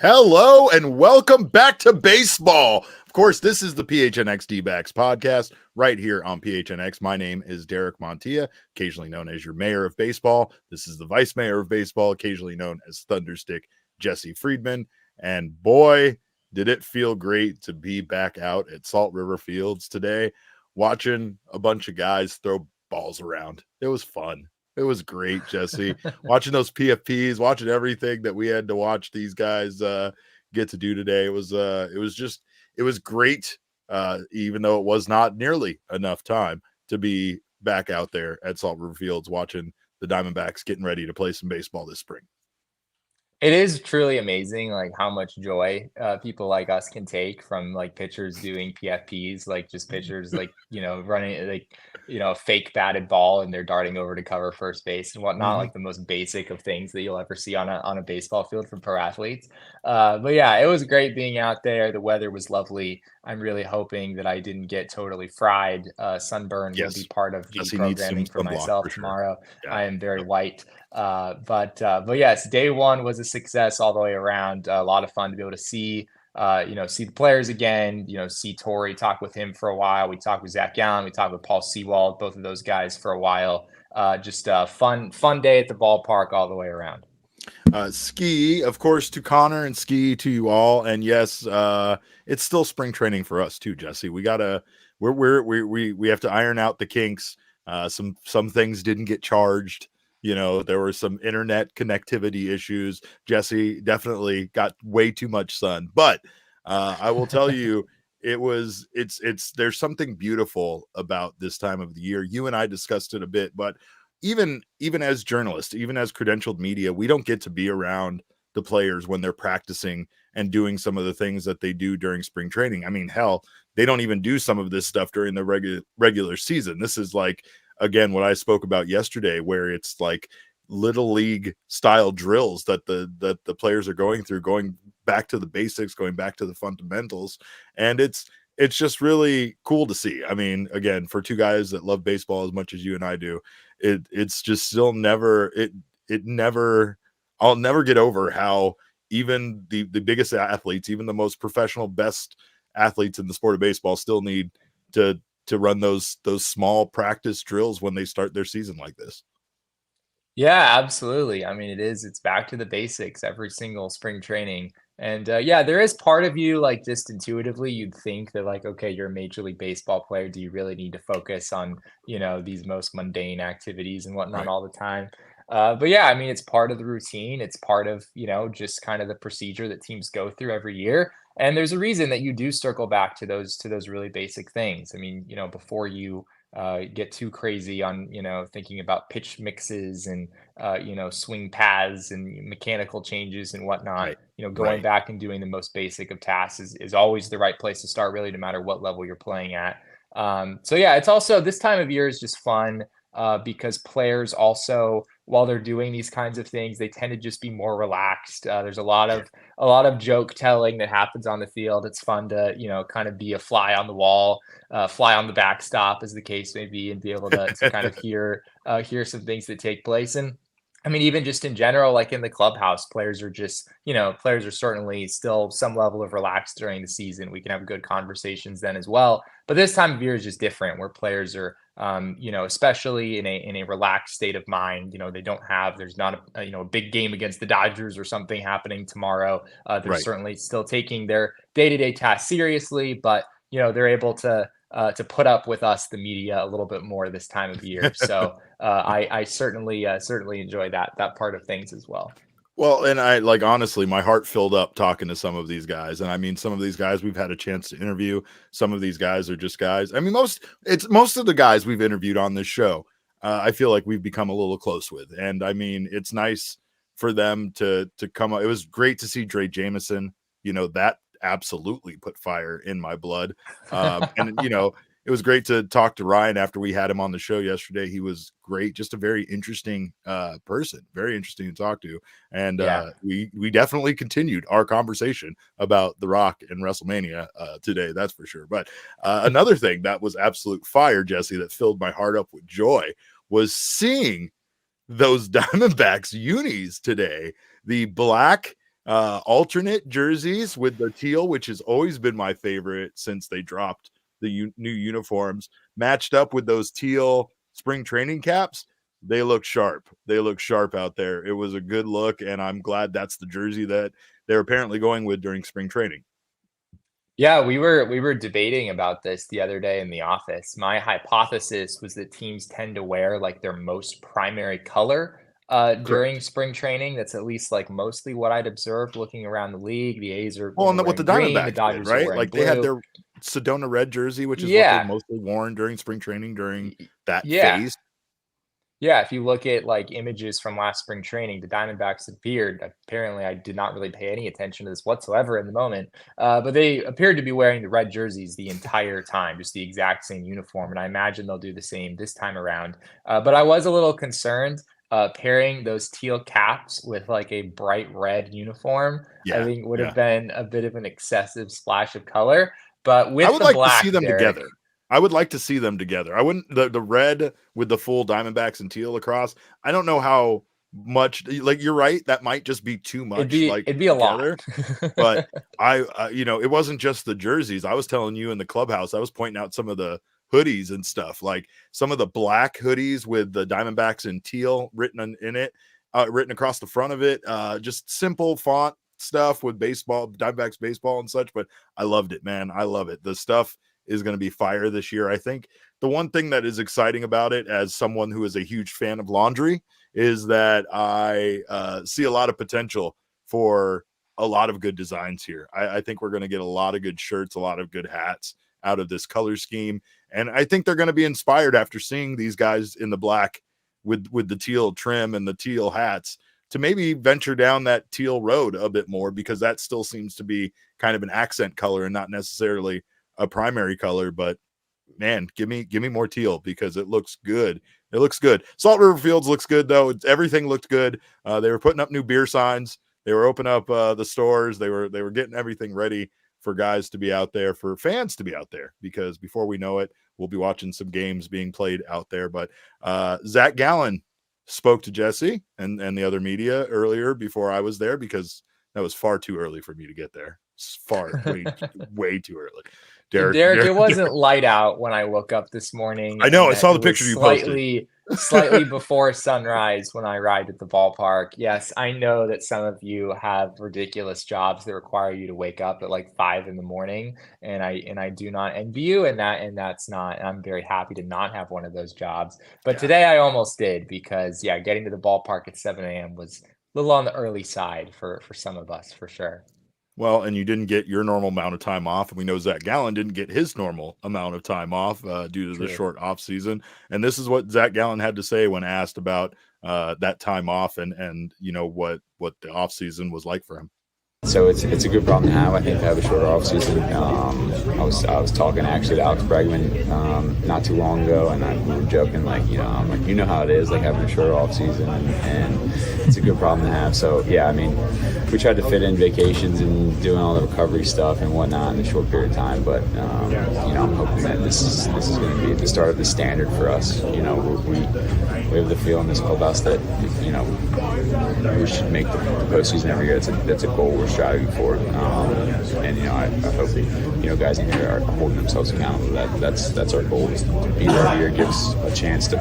Hello and welcome back to baseball. Of course, this is the PHNX D-backs podcast right here on PHNX. My name is Derek Montilla, occasionally known as your mayor of baseball. This is the vice mayor of baseball, occasionally known as Thunderstick Jesse Friedman. And boy, did it feel great to be back out at Salt River Fields today, watching a bunch of guys throw balls around. It was fun. It was great, Jesse. Watching those PFPs, watching everything that we had to watch these guys get to do today. It was great, even though it was not nearly enough time to be back out there at Salt River Fields watching the Diamondbacks getting ready to play some baseball this spring. It is truly amazing, like, how much joy, people like us can take from, like, pitchers doing PFPs, like, just pitchers, like, running, like, a fake batted ball, and they're darting over to cover first base and whatnot, Mhm. like, the most basic of things that you'll ever see on a baseball field from pro athletes. But yeah, it was great being out there. The weather was lovely. I'm really hoping that I didn't get totally fried. Sunburn will be Yes. part of the Jesse needs some programming for sunblock myself for sure. tomorrow. Yeah. I am very Yep. white. But yes, day one was a success all the way around. A lot of fun to be able to see, see the players again. See Torey, talk with him for a while. We talked with Zac Gallen. We talked with Paul Sewald, both of those guys for a while. Just a fun day at the ballpark all the way around. Ski, of course, to Connor, and ski to you all. And yes, it's still spring training for us too, Jesse. We gotta we have to iron out the kinks. Some things didn't get charged. There were some internet connectivity issues. Jesse definitely got way too much sun, but I will tell you, it's there's something beautiful about this time of the year. You and I discussed it a bit, but even as journalists, even as credentialed media, we don't get to be around the players when they're practicing and doing some of the things that they do during spring training. I mean, hell, they don't even do some of this stuff during the regular season. This is like, again, what I spoke about yesterday, where it's like little league style drills that the players are going through, going back to the basics, going back to the fundamentals. And it's just really cool to see. I mean, again, for two guys that love baseball as much as you and I do, it's just still never it never I'll never get over how even the biggest athletes, even the most professional, best athletes in the sport of baseball, still need to run those small practice drills when they start their season like this. Yeah, absolutely. I mean, it's back to the basics every single spring training. And yeah, there is part of you, like, just intuitively, you'd think that, like, okay, you're a Major League Baseball player. Do you really need to focus on, these most mundane activities and whatnot Right. all the time? But yeah, I mean, it's part of the routine. It's part of, just kind of the procedure that teams go through every year. And there's a reason that you do circle back to those really basic things. I mean, before you get too crazy on thinking about pitch mixes and swing paths and mechanical changes and whatnot. Right. Going Right. back and doing the most basic of tasks is always the right place to start, really, no matter what level you're playing at. So yeah, it's also, this time of year is just fun, because players also, while they're doing these kinds of things, they tend to just be more relaxed. There's a lot of joke telling that happens on the field. It's fun to kind of be a fly on the wall, fly on the backstop, as the case may be, and be able to kind of hear some things that take place. And I mean, even just in general, like in the clubhouse, players are certainly still some level of relaxed during the season. We can have good conversations then as well. But this time of year is just different, where players are, especially in a relaxed state of mind. There's not a big game against the Dodgers or something happening tomorrow. They're Right. certainly still taking their day-to-day tasks seriously, but they're able to put up with us, the media, a little bit more this time of year. So I certainly enjoy that part of things as well. Well, and I like, honestly, my heart filled up talking to some of these guys. And I mean, some of these guys we've had a chance to interview. Some of these guys are just guys. I mean, most of the guys we've interviewed on this show, I feel like we've become a little close with. And I mean, it's nice for them to come up. It was great to see Dre Jameson. That absolutely put fire in my blood. And it was great to talk to Ryan after we had him on the show yesterday. He was great, just a very interesting person, very interesting to talk to. And Yeah. we definitely continued our conversation about The Rock and WrestleMania today, that's for sure. But another thing that was absolute fire, Jesse, that filled my heart up with joy was seeing those Diamondbacks unis today. The black alternate jerseys with the teal, which has always been my favorite since they dropped the new uniforms, matched up with those teal spring training caps. They look sharp. They look sharp out there. It was a good look, and I'm glad that's the jersey that they're apparently going with during spring training. Yeah, we were debating about this the other day in the office. My hypothesis was that teams tend to wear like their most primary color during Correct. spring training. That's at least like mostly what I'd observed looking around the league. The A's are, Well, and what the wearing green, the Diamondbacks did, Dodgers are right? wearing Like they had blue. their Sedona red jersey, which is what they Yeah. mostly worn during spring training during that Yeah. phase. Yeah, if you look at like images from last spring training, the Diamondbacks appeared. Apparently, I did not really pay any attention to this whatsoever in the moment, but they appeared to be wearing the red jerseys the entire time, just the exact same uniform. And I imagine they'll do the same this time around. But I was a little concerned pairing those teal caps with like a bright red uniform. I Yeah, think would have yeah. been a bit of an excessive splash of color. But I with would the like to see black, them Derek, together. I would like to see them together. I wouldn't the red with the full Diamondbacks and teal across. I don't know how much, like you're right, that might just be too it'd much be like it'd be a lot. together. But it wasn't just the jerseys. I was telling you in the clubhouse, I was pointing out some of the hoodies and stuff, like some of the black hoodies with the Diamondbacks in teal written in it, written across the front of it. Just simple font stuff with baseball, Diamondbacks baseball and such. But I loved it, man. I love it. The stuff is going to be fire this year. I think the one thing that is exciting about it, as someone who is a huge fan of laundry, is that I see a lot of potential for a lot of good designs here. I think we're going to get a lot of good shirts, a lot of good hats out of this color scheme. And I think they're going to be inspired after seeing these guys in the black with the teal trim and the teal hats to maybe venture down that teal road a bit more, because that still seems to be kind of an accent color and not necessarily a primary color. But man, give me more teal because it looks good. It looks good. Salt River Fields looks good though. Everything looked good. They were putting up new beer signs. They were opening up the stores. They were getting everything ready for guys to be out there, for fans to be out there, because before we know it, we'll be watching some games being played out there. But Zac Gallen spoke to Jesse and the other media earlier before I was there, because that was far too early for me to get there. It's way too early. Derek, it wasn't light out when I woke up this morning. I know. I and saw it the was picture you posted. slightly before sunrise when I arrived at the ballpark. Yes, I know that some of you have ridiculous jobs that require you to wake up at like 5 in the morning, and I do not envy you, and that's not. I'm very happy to not have one of those jobs. But today I almost did, because getting to the ballpark at 7 a.m. was a little on the early side for some of us, for sure. Well, and you didn't get your normal amount of time off, and we know Zac Gallen didn't get his normal amount of time off due to the short off season. And this is what Zac Gallen had to say when asked about that time off and what the off season was like for him. So it's a good problem to have. I think to have a shorter off season. I was talking actually to Alex Bregman not too long ago, and we were joking like, I'm like, how it is, like having a shorter off season, and it's a good problem to have. So yeah, I mean, we tried to fit in vacations and doing all the recovery stuff and whatnot in a short period of time. But I'm hoping that this is going to be the start of the standard for us. We have the feel in this clubhouse that we should make the postseason every year. That's a goal we're striving for, and I hope guys in here are holding themselves accountable. That's our goal, is to be there every year, give us a chance to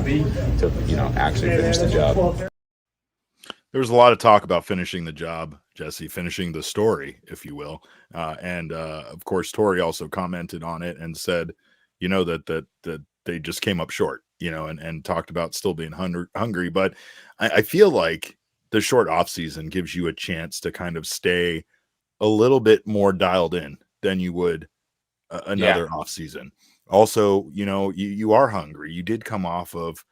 actually finish the job. There was a lot of talk about finishing the job, Jesse, finishing the story, if you will, and of course, Torey also commented on it and said, that they just came up short, and talked about still being hungry. But I feel like the short off season gives you a chance to kind of stay a little bit more dialed in than you would another off season. Also, you are hungry. You did come off of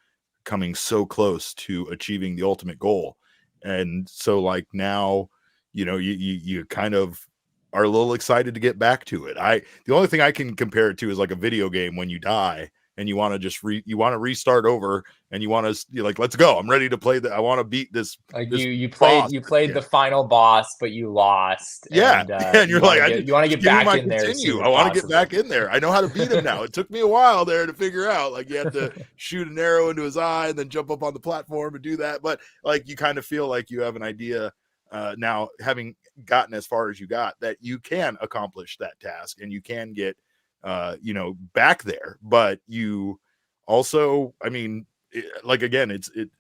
coming so close to achieving the ultimate goal. And so like now, you kind of are a little excited to get back to it. The only thing I can compare it to is like a video game when you die and you want to just restart over, and you want to like, let's go. I'm ready to play I want to beat this. Like this you played the final boss, but you lost. Yeah. And you're like, you want to get back in there. I want to get back in there. I know how to beat him now. It took me a while there to figure out, like, you have to shoot an arrow into his eye and then jump up on the platform and do that. But like, you kind of feel like you have an idea now having gotten as far as you got, that you can accomplish that task and you can get, back there. But you also, I mean, again,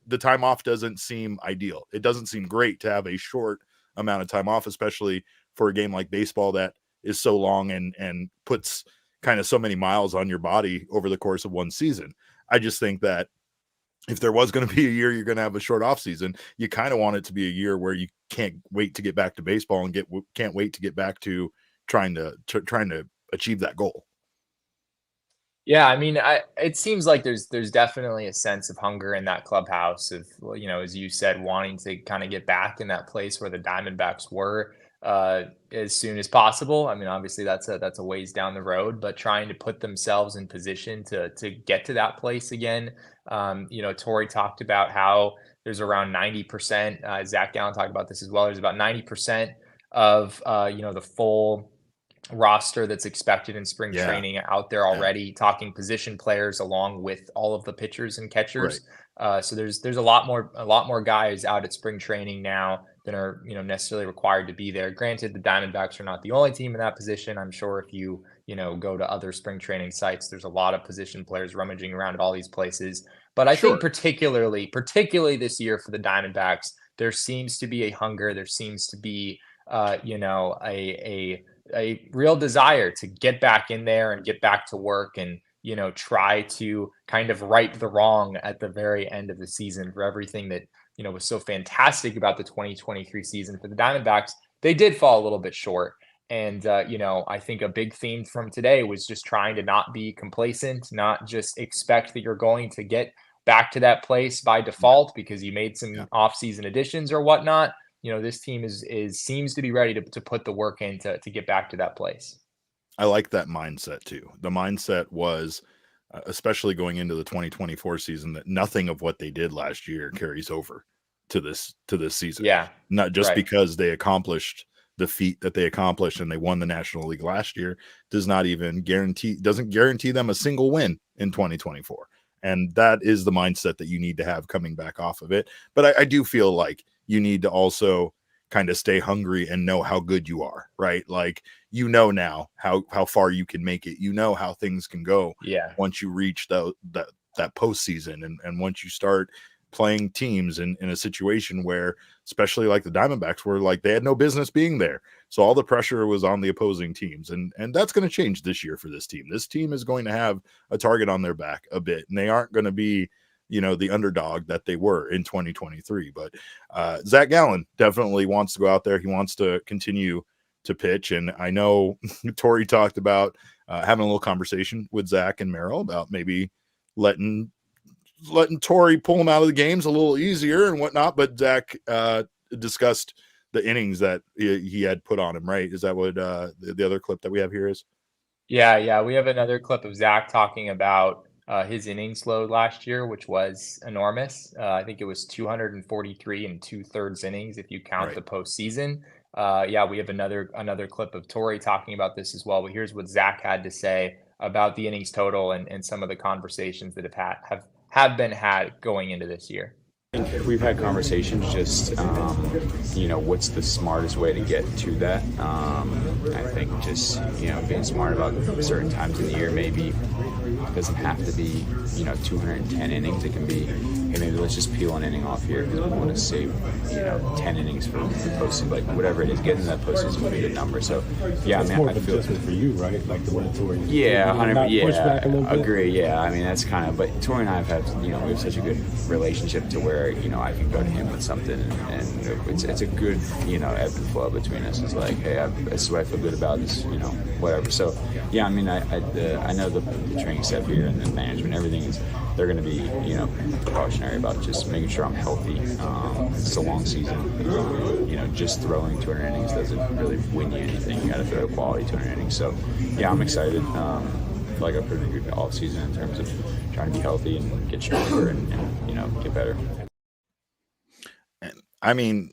the time off doesn't seem ideal. It doesn't seem great to have a short amount of time off, especially for a game like baseball that is so long and puts kind of so many miles on your body over the course of one season. I just think that if there was going to be a year you're going to have a short off season, you kind of want it to be a year where you can't wait to get back to baseball and can't wait to get back to trying to achieve that goal. Yeah, I mean, it seems like there's definitely a sense of hunger in that clubhouse of, as you said, wanting to kind of get back in that place where the Diamondbacks were as soon as possible. I mean, obviously that's a ways down the road, but trying to put themselves in position to get to that place again. Torey talked about how there's around 90%. Zac Gallen talked about this as well. There's about 90% of the full roster that's expected in spring training out there already, talking position players along with all of the pitchers and catchers. So there's a lot more guys out at spring training now than are necessarily required to be there. Granted, the Diamondbacks are not the only team in that position. I'm sure if you go to other spring training sites, there's a lot of position players rummaging around at all these places. But I think particularly this year for the Diamondbacks, there seems to be a hunger. There seems to be a real desire to get back in there and get back to work and try to kind of right the wrong at the very end of the season for everything that was so fantastic about the 2023 season for the Diamondbacks. They did fall a little bit short. And, I think a big theme from today was just trying to not be complacent, not just expect that you're going to get back to that place by default because you made some offseason additions or whatnot. This team seems to be ready to put the work in to get back to that place. I like that mindset too. The mindset was, especially going into the 2024 season, that nothing of what they did last year carries over to this season. Yeah. Not just because they accomplished the feat that they accomplished and they won the National League last year doesn't guarantee them a single win in 2024. And that is the mindset that you need to have coming back off of it. But I do feel like you need to also kind of stay hungry and know how good you are, right? Like, now how far you can make it, how things can go once you reach that postseason. And once you start playing teams in a situation where, especially like the Diamondbacks, were like they had no business being there. So all the pressure was on the opposing teams. And that's going to change this year for this team. This team is going to have a target on their back a bit, and they aren't going to be, the underdog that they were in 2023. But Zac Gallen definitely wants to go out there. He wants to continue to pitch. And I know Torey talked about having a little conversation with Zac and Merrill about maybe letting Torey pull him out of the games a little easier and whatnot. But Zac discussed the innings that he had put on him, right? Is that what the other clip that we have here is? Yeah. We have another clip of Zac talking about his innings load last year, which was enormous. I think it was 243 and 2/3 innings if you count the postseason. We have another clip of Torey talking about this as well. But here's what Zac had to say about the innings total and some of the conversations that have been had going into this year. I think we've had conversations just, what's the smartest way to get to that. I think just, being smart about certain times in the year. Maybe it doesn't have to be, 210 innings. It can be, hey, maybe let's just peel an inning off here because we want to save, 10 innings for the postseason. Like, whatever it is, getting that postseason would be a good number. So, yeah, it's more of an adjustment for you, right? Like the one Torey. Yeah, 100%. Agree. Yeah, I mean, that's kind of, but Torey and I have had, we have such a good relationship to where, I can go to him with something and it's a good, ebb and flow between us. It's like, hey, this is what I feel good about, this, whatever. So, yeah, I mean, I know the training staff here and the management, everything is, they're going to be, precautionary about just making sure I'm healthy. It's a long season. Just throwing 200 innings doesn't really win you anything. You got to throw quality 200 innings. So, yeah, I'm excited. I feel like a pretty good off season in terms of trying to be healthy and get stronger and get better. I mean,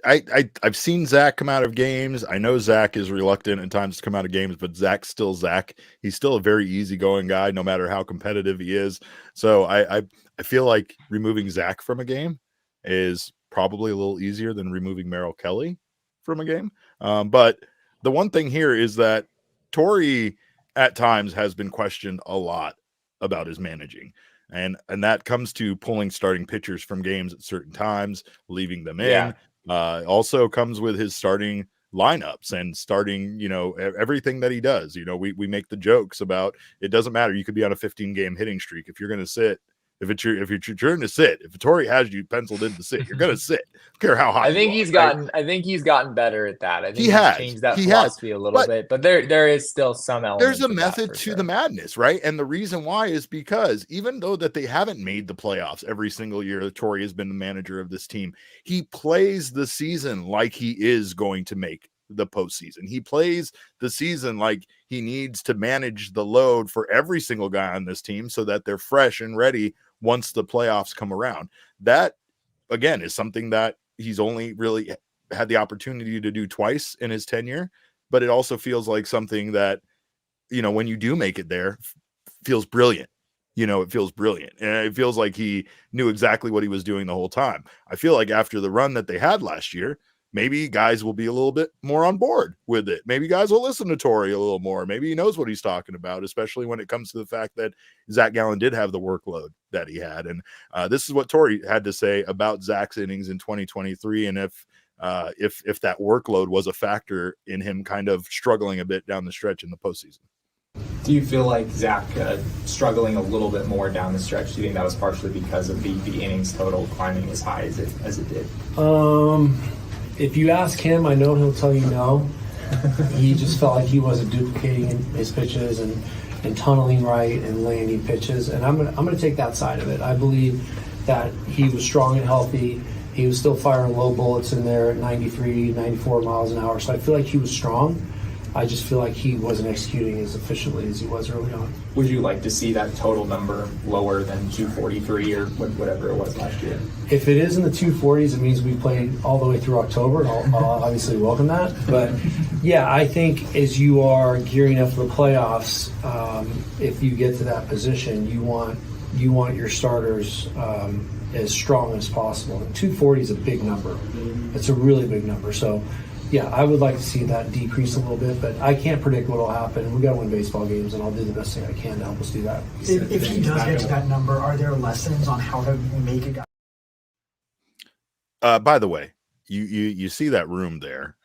I've seen Zac come out of games. I know Zac is reluctant at times to come out of games, but Zac's still Zac. He's still a very easygoing guy, no matter how competitive he is. So I feel like removing Zac from a game is probably a little easier than removing Merrill Kelly from a game. But the one thing here is that Torey at times has been questioned a lot about his managing. And that comes to pulling starting pitchers from games at certain times, leaving them in. Also comes with his starting lineups and starting, everything that he does. We make the jokes about it doesn't matter. You could be on a 15-game hitting streak. If you're going to sit, if you're turn to sit, if Torey has you penciled in to sit, you're going to sit. Don't care how hot. I think he's gotten better at that. I think he's changed that philosophy a little bit, but there is still some element. There's a method to the madness, right? And the reason why is because even though that they haven't made the playoffs every single year that Torey has been the manager of this team, he plays the season like he is going to make the postseason. He plays the season like he needs to manage the load for every single guy on this team so that they're fresh and ready once the playoffs come around. That, again, is something that he's only really had the opportunity to do twice in his tenure, but it also feels like something that, when you do make it there, feels brilliant. It feels brilliant. And it feels like he knew exactly what he was doing the whole time. I feel like after the run that they had last year, maybe guys will be a little bit more on board with it. Maybe guys will listen to Torey a little more. Maybe he knows what he's talking about, especially when it comes to the fact that Zac Gallen did have the workload that he had. And this is what Torey had to say about Zach's innings in 2023. And if that workload was a factor in him kind of struggling a bit down the stretch in the postseason. Do you feel like Zach struggling a little bit more down the stretch? Do you think that was partially because of the innings total climbing as high as it did? If you ask him, I know he'll tell you no. He just felt like he wasn't duplicating his pitches and tunneling right and landing pitches. And I'm gonna take that side of it. I believe that he was strong and healthy. He was still firing low bullets in there at 93, 94 miles an hour. So I feel like he was strong. I just feel like he wasn't executing as efficiently as he was early on. Would you like to see that total number lower than 243 or whatever it was last year? If it is in the 240s, it means we played all the way through October, and I'll obviously welcome that. But yeah, I think as you are gearing up for the playoffs, if you get to that position, you want your starters as strong as possible. And 240 is a big number. It's a really big number. So yeah, I would like to see that decrease a little bit, but I can't predict what will happen. We got to win baseball games, and I'll do the best thing I can to help us do that. If he does get to that number, are there lessons on how to make a guy? By the way, you see that room there?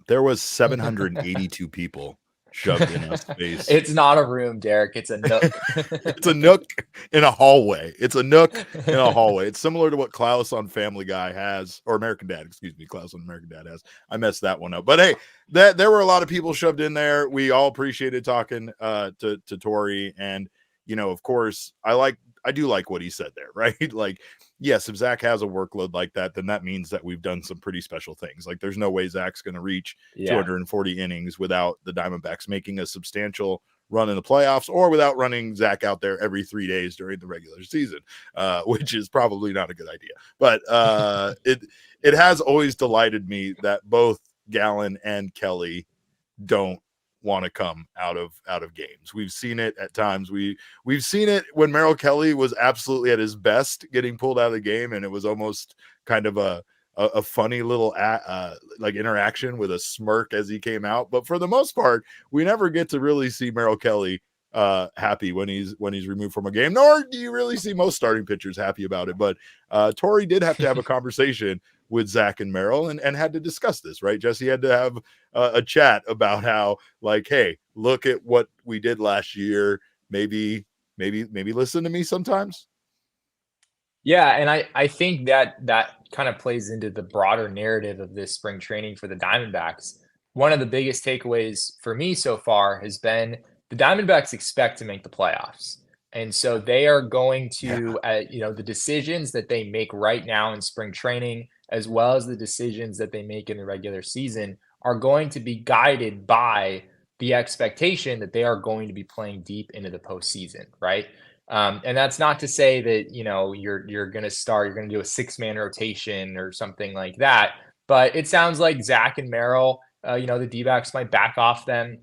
There was 782 people shoved in a space. It's not a room, Derek. It's a nook. It's a nook in a hallway. It's a nook in a hallway. It's similar to what Klaus on Family Guy has, or American Dad, excuse me. Klaus on American Dad has. I messed that one up. But hey, there were a lot of people shoved in there. We all appreciated talking to Torey, and of course, I do like what he said there, right? Like, yes, if Zach has a workload like that, then that means that we've done some pretty special things. Like, there's no way Zach's going to reach 240 innings without the Diamondbacks making a substantial run in the playoffs, or without running Zach out there every 3 days during the regular season, which is probably not a good idea. But it has always delighted me that both Gallen and Kelly don't want to come out of games. We've seen it at times. We've seen it when Merrill Kelly was absolutely at his best getting pulled out of the game, and it was almost kind of a funny little like interaction with a smirk as he came out. But for the most part, we never get to really see Merrill Kelly happy when he's removed from a game, nor do you really see most starting pitchers happy about it. But Torey did have to have a conversation with Zach and Merrill and had to discuss this, right? Jesse had to have a chat about how, like, hey, look at what we did last year. Maybe listen to me sometimes. Yeah, and I think that kind of plays into the broader narrative of this spring training for the Diamondbacks. One of the biggest takeaways for me so far has been the Diamondbacks expect to make the playoffs. And so they are going to, the decisions that they make right now in spring training, as well as the decisions that they make in the regular season, are going to be guided by the expectation that they are going to be playing deep into the postseason, right? And that's not to say that, you're going to do a 6-man rotation or something like that. But it sounds like Zach and Merrill, the D-backs might back off them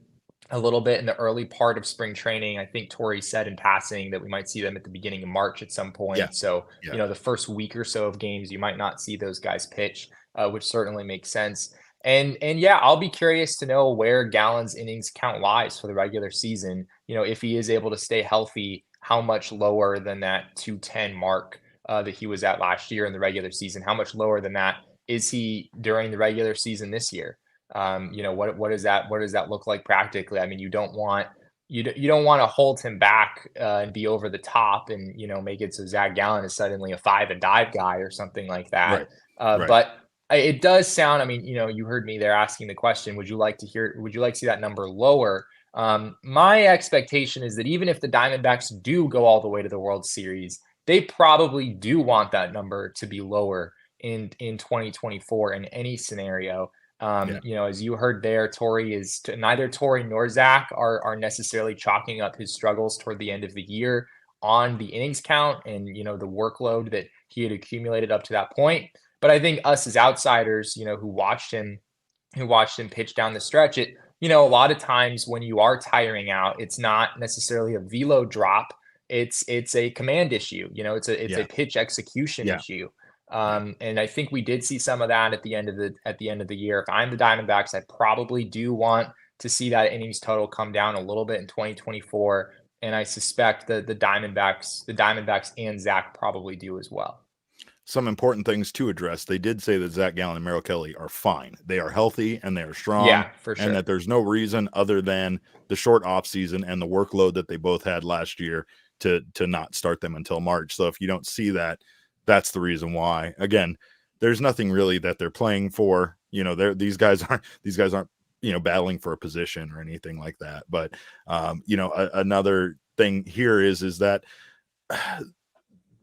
a little bit in the early part of spring training. I think Torey said in passing that we might see them at the beginning of March at some point. Yeah. So, Yeah. you know, the first week or so of games, you might not see those guys pitch, which certainly makes sense. And yeah, I'll be curious to know where Gallen's innings count lies for the regular season. You know, if he is able to stay healthy, how much lower than that 210 mark that he was at last year in the regular season? How much lower than that is he during the regular season this year? You know, what does that look like practically? I mean, you don't want to hold him back and be over the top and, you know, make it so Zac Gallen is suddenly a 5 and dive guy or something like that. Right. But it does sound, I mean, you know, you heard me there asking the question, would you like to see that number lower? My expectation is that even if the Diamondbacks do go all the way to the World Series, they probably do want that number to be lower in 2024 in any scenario. You know, as you heard there, neither Torey nor Zac are necessarily chalking up his struggles toward the end of the year on the innings count and, you know, the workload that he had accumulated up to that point. But I think us as outsiders, you know, who watched him pitch down the stretch, you know, a lot of times when you are tiring out, it's not necessarily a velo drop. It's a command issue. You know, it's a pitch execution issue. And I think we did see some of that at the end of the year. If I'm the Diamondbacks, I probably do want to see that innings total come down a little bit in 2024. And I suspect that the Diamondbacks and Zac probably do as well. Some important things to address. They did say that Zac Gallen and Merrill Kelly are fine. They are healthy and they are strong. Yeah, for sure. And that there's no reason other than the short off season and the workload that they both had last year to not start them until March. So if you don't see that, that's the reason why. Again, there's nothing really that they're playing for. You know, these guys aren't, you know, battling for a position or anything like that. But you know, another thing here is that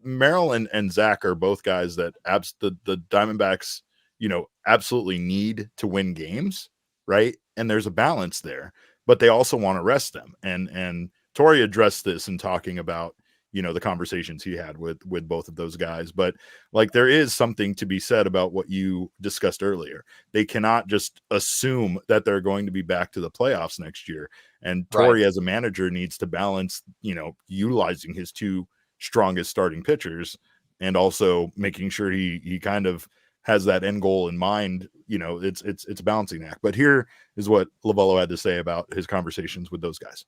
Merrill and Zac are both guys that the Diamondbacks, you know, absolutely need to win games, right? And there's a balance there, but they also want to rest them. And Torey addressed this in talking about, you know, the conversations he had with both of those guys. But like, there is something to be said about what you discussed earlier. They cannot just assume that they're going to be back to the playoffs next year. And Torey, as a manager, needs to balance, you know, utilizing his two strongest starting pitchers and also making sure he kind of has that end goal in mind. You know, it's a balancing act. But here is what Lovullo had to say about his conversations with those guys.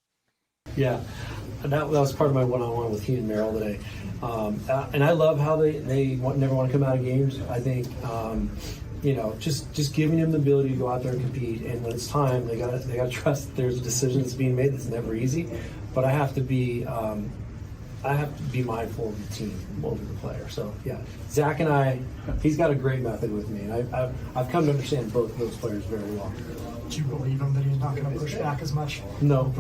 Yeah, that was part of my one-on-one with he and Merrill today. And I love how they never want to come out of games. I think, you know, just giving them the ability to go out there and compete. And when it's time, they gotta trust there's a decision that's being made that's never easy. But I have to be mindful of the team over the player. So yeah, Zac and I, he's got a great method with me, and I've come to understand both of those players very well. Do you believe him that he's not going to push back as much? No,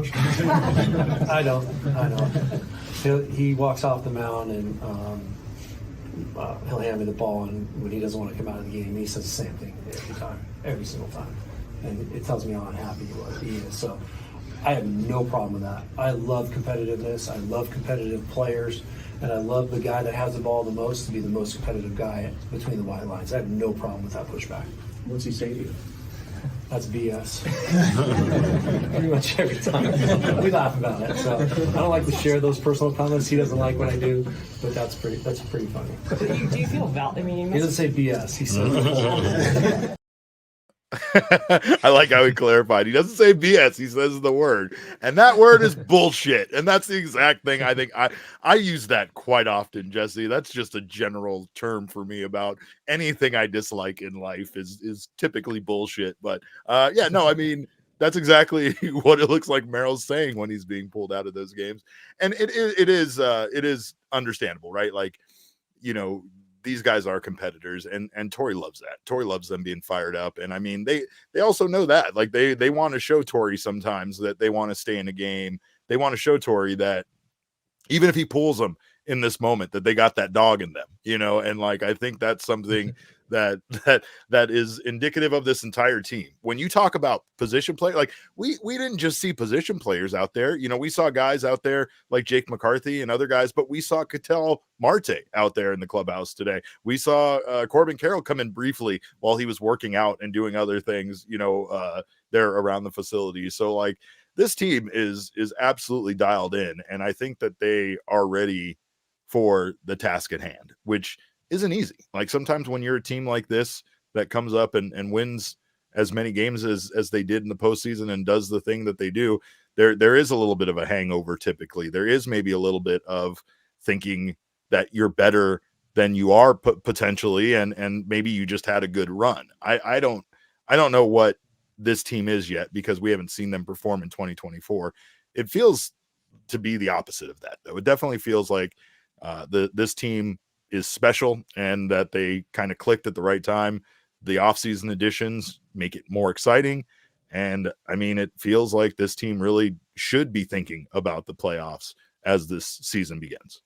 I don't. He walks off the mound and he'll hand me the ball, and when he doesn't want to come out of the game, he says the same thing every single time, and it tells me how unhappy he is. So I have no problem with that. I love competitiveness. I love competitive players, and I love the guy that has the ball the most to be the most competitive guy between the white lines. I have no problem with that pushback. What's he say to you? That's BS. Pretty much every time. We laugh about it. So I don't like to share those personal comments. He doesn't like what I do, but that's pretty funny. Do you feel valid? I mean, he doesn't say BS. He says I like how he clarified. He doesn't say BS. He says the word, and that word is bullshit. And that's the exact thing. I think I use that quite often, Jesse. That's just a general term for me about anything I dislike in life is typically bullshit. But yeah, no, I mean, that's exactly what it looks like Merrill's saying when he's being pulled out of those games. And it is understandable, right? Like, you know, these guys are competitors, and Torey loves that. Torey loves them being fired up. And I mean, they also know that, like, they want to show Torey sometimes that they want to stay in a game. They want to show Torey that even if he pulls them in this moment, that they got that dog in them, you know? And like, I think that's something that is indicative of this entire team. When you talk about position play, like we didn't just see position players out there. You know, we saw guys out there like Jake McCarthy and other guys, but we saw Ketel Marte out there in the clubhouse today. We saw Corbin Carroll come in briefly while he was working out and doing other things, you know, there around the facility. So like, this team is absolutely dialed in, and I think that they are ready for the task at hand, which isn't easy. Like sometimes when you're a team like this that comes up and wins as many games as they did in the postseason and does the thing that they do, there is a little bit of a hangover. Typically, there is maybe a little bit of thinking that you're better than you are potentially, and maybe you just had a good run. I don't know what this team is yet because we haven't seen them perform in 2024. It feels to be the opposite of that, though. It definitely feels like this team is special and that they kind of clicked at the right time. The offseason additions make it more exciting. And I mean, it feels like this team really should be thinking about the playoffs as this season begins.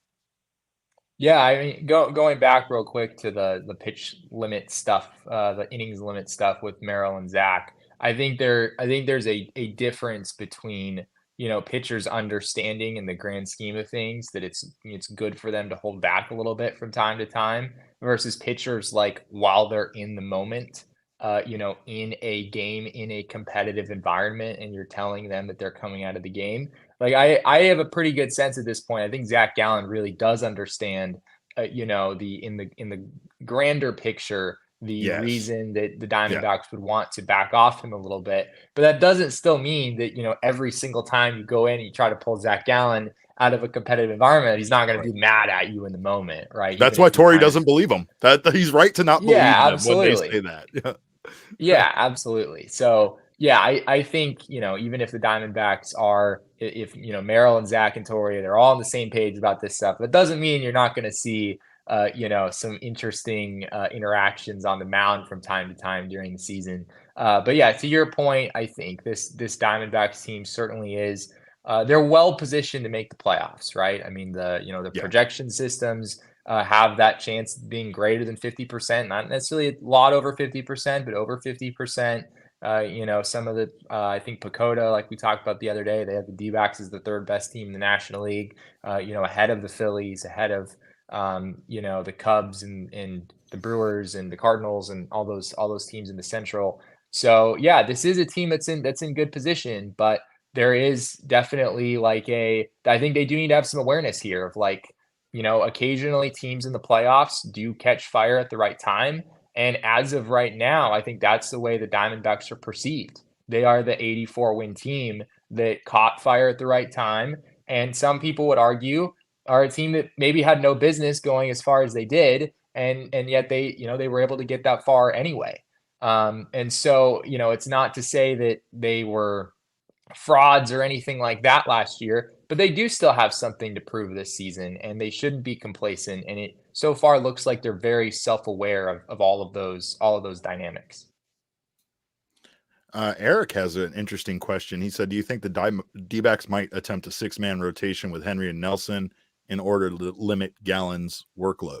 Yeah, I mean, going back real quick to the pitch limit stuff, the innings limit stuff with Merrill and Zac. I think there's a difference between, you know, pitchers understanding in the grand scheme of things that it's good for them to hold back a little bit from time to time versus pitchers like while they're in the moment, you know, in a game, in a competitive environment, and you're telling them that they're coming out of the game. Like I have a pretty good sense at this point. I think Zac Gallen really does understand, you know, in the grander picture, the reason that the Diamondbacks would want to back off him a little bit. But that doesn't still mean that, you know, every single time you go in and you try to pull Zac Gallen out of a competitive environment, he's not going to be mad at you in the moment, right? That's why Torey doesn't believe him. That he's right to not believe them when they say that. Yeah, absolutely. So yeah, I think, you know, even if the Diamondbacks are, if, you know, Merrill and Zac and Torey, they're all on the same page about this stuff, that doesn't mean you're not going to see, you know, some interesting interactions on the mound from time to time during the season. But yeah, to your point, I think this Diamondbacks team certainly is, they're well positioned to make the playoffs, right? I mean, the projection systems have that chance of being greater than 50%, not necessarily a lot over 50%, but over 50%. You know, some of the, I think Pacoda, like we talked about the other day, they have the D-backs as the third best team in the National League, you know, ahead of the Phillies, ahead of, you know, the Cubs and the Brewers and the Cardinals and all those teams in the Central. So yeah, this is a team that's in good position, but there is definitely I think they do need to have some awareness here of like, you know, occasionally teams in the playoffs do catch fire at the right time. And as of right now, I think that's the way the Diamondbacks are perceived. They are the 84-win team that caught fire at the right time. And some people would argue are a team that maybe had no business going as far as they did. And yet they, you know, they were able to get that far anyway. And so, you know, it's not to say that they were frauds or anything like that last year, but they do still have something to prove this season, and they shouldn't be complacent. And it so far looks like they're very self-aware of all of those dynamics. Eric has an interesting question. He said, do you think the D-backs might attempt a 6-man rotation with Henry and Nelson in order to limit Gallen's workload?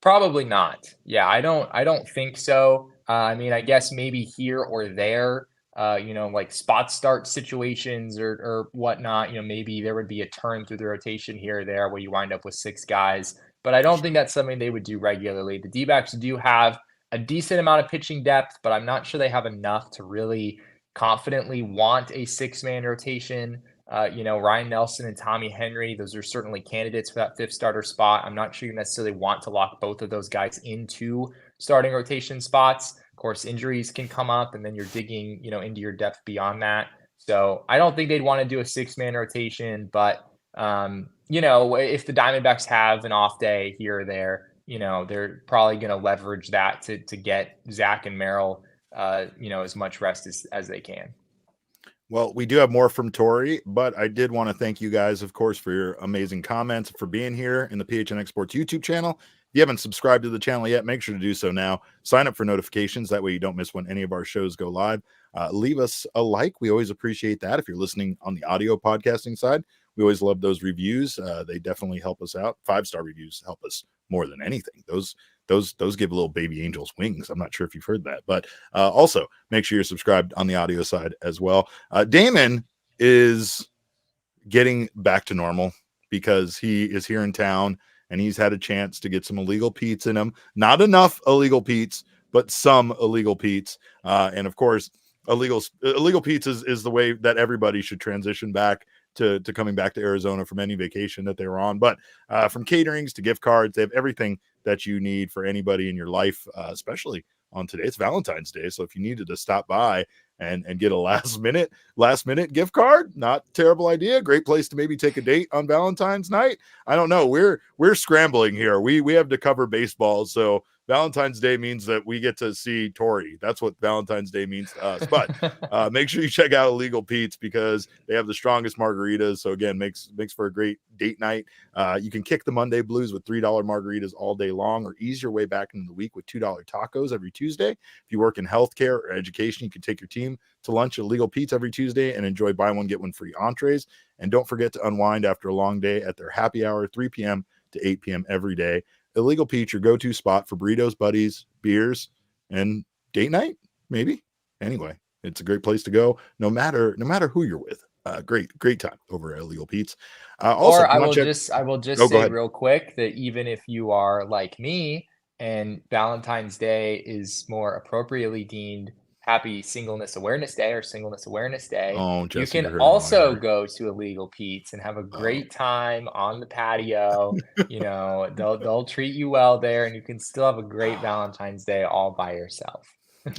Probably not. Yeah, I don't think so. I mean, I guess maybe here or there, you know, like spot start situations or whatnot, you know, maybe there would be a turn through the rotation here or there where you wind up with 6 guys. But I don't think that's something they would do regularly. The D-backs do have a decent amount of pitching depth, but I'm not sure they have enough to really confidently want a 6-man rotation. You know, Ryan Nelson and Tommy Henry, those are certainly candidates for that 5th starter spot. I'm not sure you necessarily want to lock both of those guys into starting rotation spots. Of course, injuries can come up, and then you're digging, you know, into your depth beyond that. So I don't think they'd want to do a 6-man rotation, but you know, if the Diamondbacks have an off day here or there, you know, they're probably going to leverage that to get Zac and Merrill, you know, as much rest as they can. Well, we do have more from Torey, but I did want to thank you guys, of course, for your amazing comments, for being here in the PHNX Sports YouTube channel. If you haven't subscribed to the channel yet, make sure to do so now. Sign up for notifications. That way you don't miss when any of our shows go live. Leave us a like. We always appreciate that. If you're listening on the audio podcasting side, we always love those reviews. They definitely help us out. 5-star reviews help us more than anything. Those give little baby angels wings. I'm not sure if you've heard that, but also make sure you're subscribed on the audio side as well. Damon is getting back to normal because he is here in town and he's had a chance to get some illegal Pete's in him. Not enough illegal Pete's, but some illegal Pete's. And of course, Illegal Pete's is the way that everybody should transition back to coming back to Arizona from any vacation that they were on. But from caterings to gift cards, they have everything that you need for anybody in your life, especially on today. It's Valentine's Day, so if you needed to stop by and get a last minute gift card, not terrible idea. Great place to maybe take a date on Valentine's night. I don't know. We're scrambling here. We have to cover baseball, so Valentine's Day means that we get to see Torey. That's what Valentine's Day means to us. But make sure you check out Illegal Pete's because they have the strongest margaritas. So again, makes for a great date night. You can kick the Monday blues with $3 margaritas all day long, or ease your way back into the week with $2 tacos every Tuesday. If you work in healthcare or education, you can take your team to lunch at Illegal Pete's every Tuesday and enjoy buy one, get one free entrees. And don't forget to unwind after a long day at their happy hour, 3 p.m. to 8 p.m. every day. Illegal Pete's, your go-to spot for burritos, buddies, beers, and date night, maybe. Anyway, it's a great place to go, no matter who you're with. Great time over at Illegal Pete's. Also, I will just say ahead. real quick that even if you are like me and Valentine's Day is more appropriately deemed Happy Singleness Awareness Day or Singleness Awareness Day, Oh, you Jesse, can also go to Illegal Pete's and have a great time on the patio. They'll treat you well there, and you can still have a great Valentine's Day all by yourself.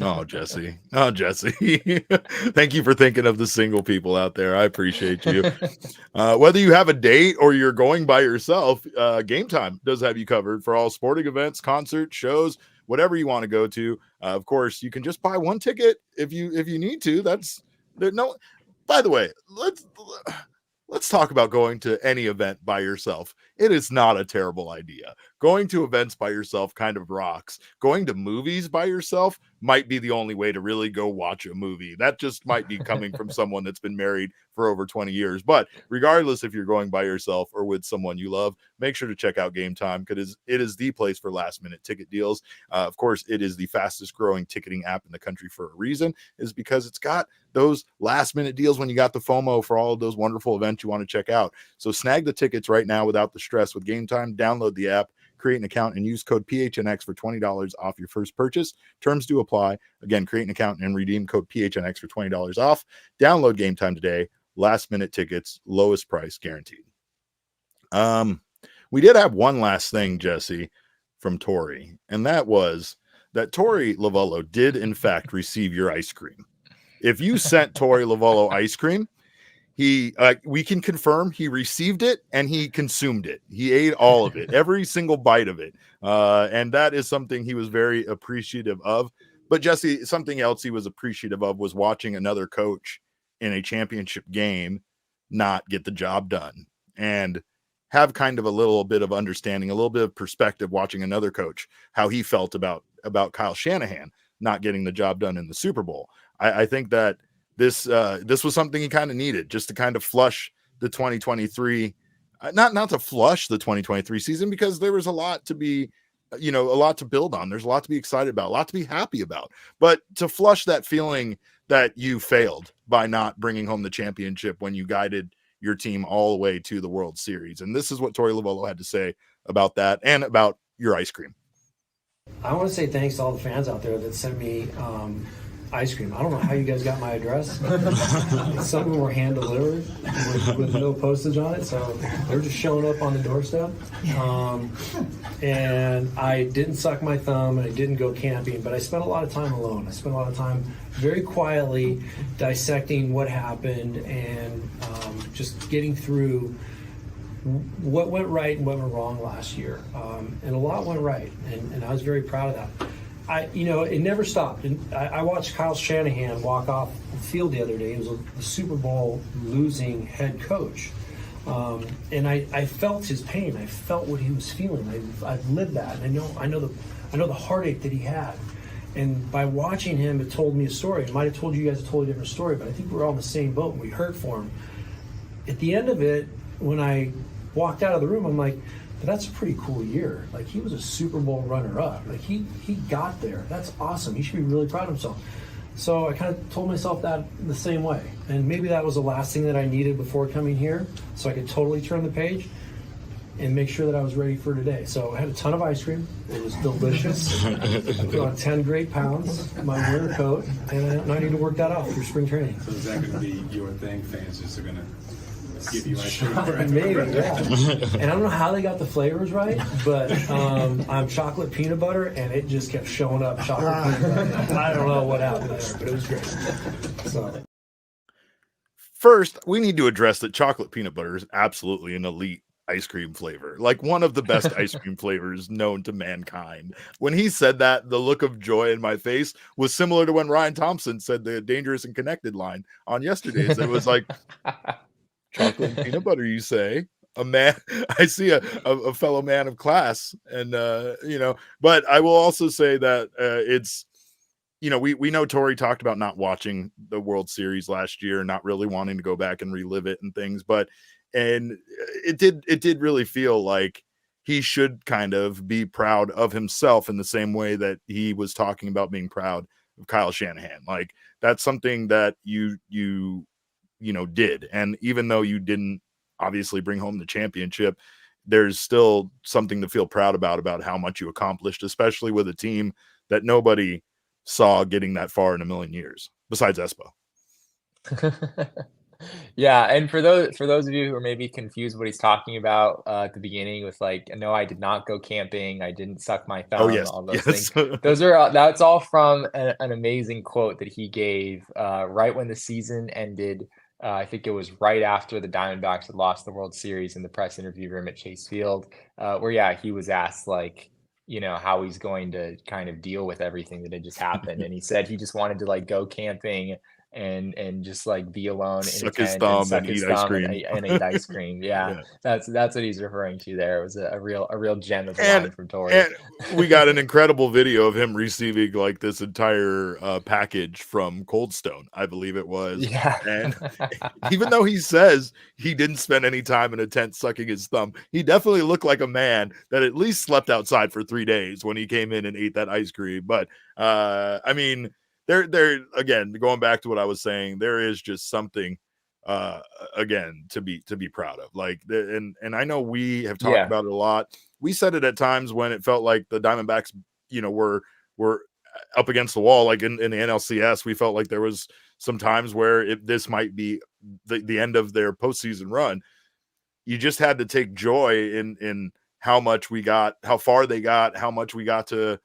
Oh, Jesse. Thank you for thinking of the single people out there. I appreciate you. Whether you have a date or you're going by yourself, Game Time does have you covered for all sporting events, concerts, shows, whatever you want to go to. Of course, you can just buy one ticket if you need to. By the way, let's talk about going to any event by yourself. It is not a terrible idea. Going to events by yourself kind of rocks. Going to movies by yourself might be the only way to really go watch a movie. That just might be coming from someone that's been married for over 20 years. But regardless if you're going by yourself or with someone you love, make sure to check out Game Time because it is the place for last-minute ticket deals. Of course, it is the fastest-growing ticketing app in the country for a reason, is because it's got those last-minute deals when you got the FOMO for all of those wonderful events you want to check out. So snag the tickets right now without the stress with Game Time. Download the app, create an account, and use code PHNX for $20 off your first purchase. Terms do apply. Again, create an account and redeem code PHNX for $20 off. Download Game Time today. Last minute tickets, lowest price guaranteed. We did have one last thing, Jesse, from Torey, and that was that Torey Lovullo did in fact receive your ice cream. If you sent Torey Lovullo ice cream, we can confirm he received it and he consumed it. He ate all of it, every single bite of it. And that is something he was very appreciative of. But Jesse, something else he was appreciative of was watching another coach in a championship game not get the job done and have kind of a little bit of understanding, a little bit of perspective watching another coach, how he felt about Kyle Shanahan not getting the job done in the Super Bowl. I think that this was something he kind of needed just to kind of flush the 2023, not to flush the 2023 season, because there was a lot to be, a lot to build on. There's a lot to be excited about, a lot to be happy about, but to flush that feeling that you failed by not bringing home the championship when you guided your team all the way to the World Series. And this is what Torey Lovullo had to say about that and about your ice cream. I want to say thanks to all the fans out there that sent me ice cream. I don't know how you guys got my address. Some of them were hand delivered with no postage on it, so they were just showing up on the doorstep. And I didn't suck my thumb and I didn't go camping, but I spent a lot of time alone. I spent a lot of time very quietly dissecting what happened and just getting through what went right and what went wrong last year. And a lot went right, and I was very proud of that. It never stopped. And I watched Kyle Shanahan walk off the field the other day. He was the Super Bowl losing head coach. And I felt his pain. I felt what he was feeling. I've lived that. I know the heartache that he had. And by watching him, it told me a story. It might have told you guys a totally different story, but I think we're all in the same boat and we hurt for him. At the end of it, when I walked out of the room, I'm like, that's a pretty cool year. Like, he was a Super Bowl runner-up. Like, he got there. That's awesome. He should be really proud of himself. So I kind of told myself that the same way. And maybe that was the last thing that I needed before coming here, so I could totally turn the page. and make sure that I was ready for today. So I had a ton of ice cream. It was delicious. I put on 10 great pounds, my winter coat, and I need to work that out through spring training. So is that going to be your thing? Fans just are going to give you ice cream? Maybe, yeah. And I don't know how they got the flavors right, but I'm chocolate peanut butter, and it just kept showing up chocolate peanut butter. I don't know what happened there, but it was great. So. First, we need to address that chocolate peanut butter is absolutely an elite ice cream flavor, like one of the best ice cream flavors known to mankind. When he said that, the look of joy in my face was similar to when Ryan Thompson said the dangerous and connected line on yesterday's. It was like, chocolate and peanut butter, you say? A man, I see a fellow man of class. And, but I will also say that it's, we know Torey talked about not watching the World Series last year, not really wanting to go back and relive it and things, and it did really feel like he should kind of be proud of himself in the same way that he was talking about being proud of Kyle Shanahan. Like, that's something that you did. And even though you didn't obviously bring home the championship, there's still something to feel proud about how much you accomplished, especially with a team that nobody saw getting that far in a million years besides Espo. Yeah, and for those of you who are maybe confused what he's talking about at the beginning with like, no, I did not go camping, I didn't suck my thumb, all those things. That's all from an amazing quote that he gave right when the season ended. I think it was right after the Diamondbacks had lost the World Series in the press interview room at Chase Field, where he was asked like, how he's going to kind of deal with everything that had just happened. And he said he just wanted to like go camping and just like be alone in a tent and eat ice cream. And eat ice cream. Yeah. That's what he's referring to there. It was a real gem of a line from Torey. And we got an incredible video of him receiving like this entire package from Cold Stone, I believe it was. Yeah. And even though he says he didn't spend any time in a tent sucking his thumb, he definitely looked like a man that at least slept outside for 3 days when he came in and ate that ice cream. But I mean, there again, going back to what I was saying, there is just something again to be proud of. Like, and I know we have talked about it a lot. We said it at times when it felt like the Diamondbacks, were up against the wall, like in the NLCS. We felt like there was some times where this might be the end of their postseason run. You just had to take joy in how much we got, how far they got, how much we got to,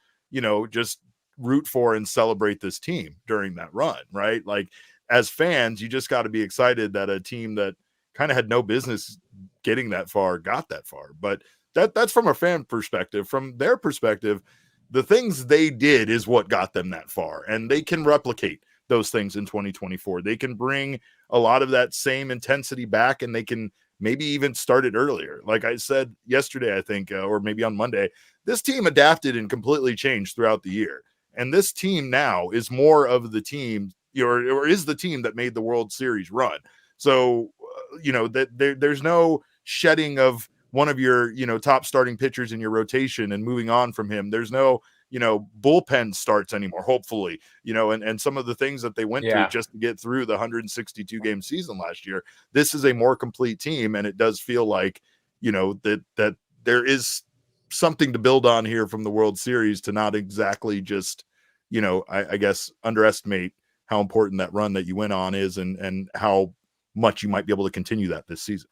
just root for and celebrate this team during that run, right? Like, as fans, you just got to be excited that a team that kind of had no business getting that far got that far. But that's from a fan perspective. From their perspective, the things they did is what got them that far, and they can replicate those things in 2024. They can bring a lot of that same intensity back, and they can maybe even start it earlier. Like I said yesterday, I think, or maybe on Monday, this team adapted and completely changed throughout the year. And this team now is more of the team, or is the team that made the World Series run. So, that there's no shedding of one of your, top starting pitchers in your rotation and moving on from him. There's no, bullpen starts anymore, hopefully, and some of the things that they went through just to get through the 162 game season last year. This is a more complete team. And it does feel like, that there is something to build on here from the World Series, to not exactly just, I guess, underestimate how important that run that you went on is, and how much you might be able to continue that this season.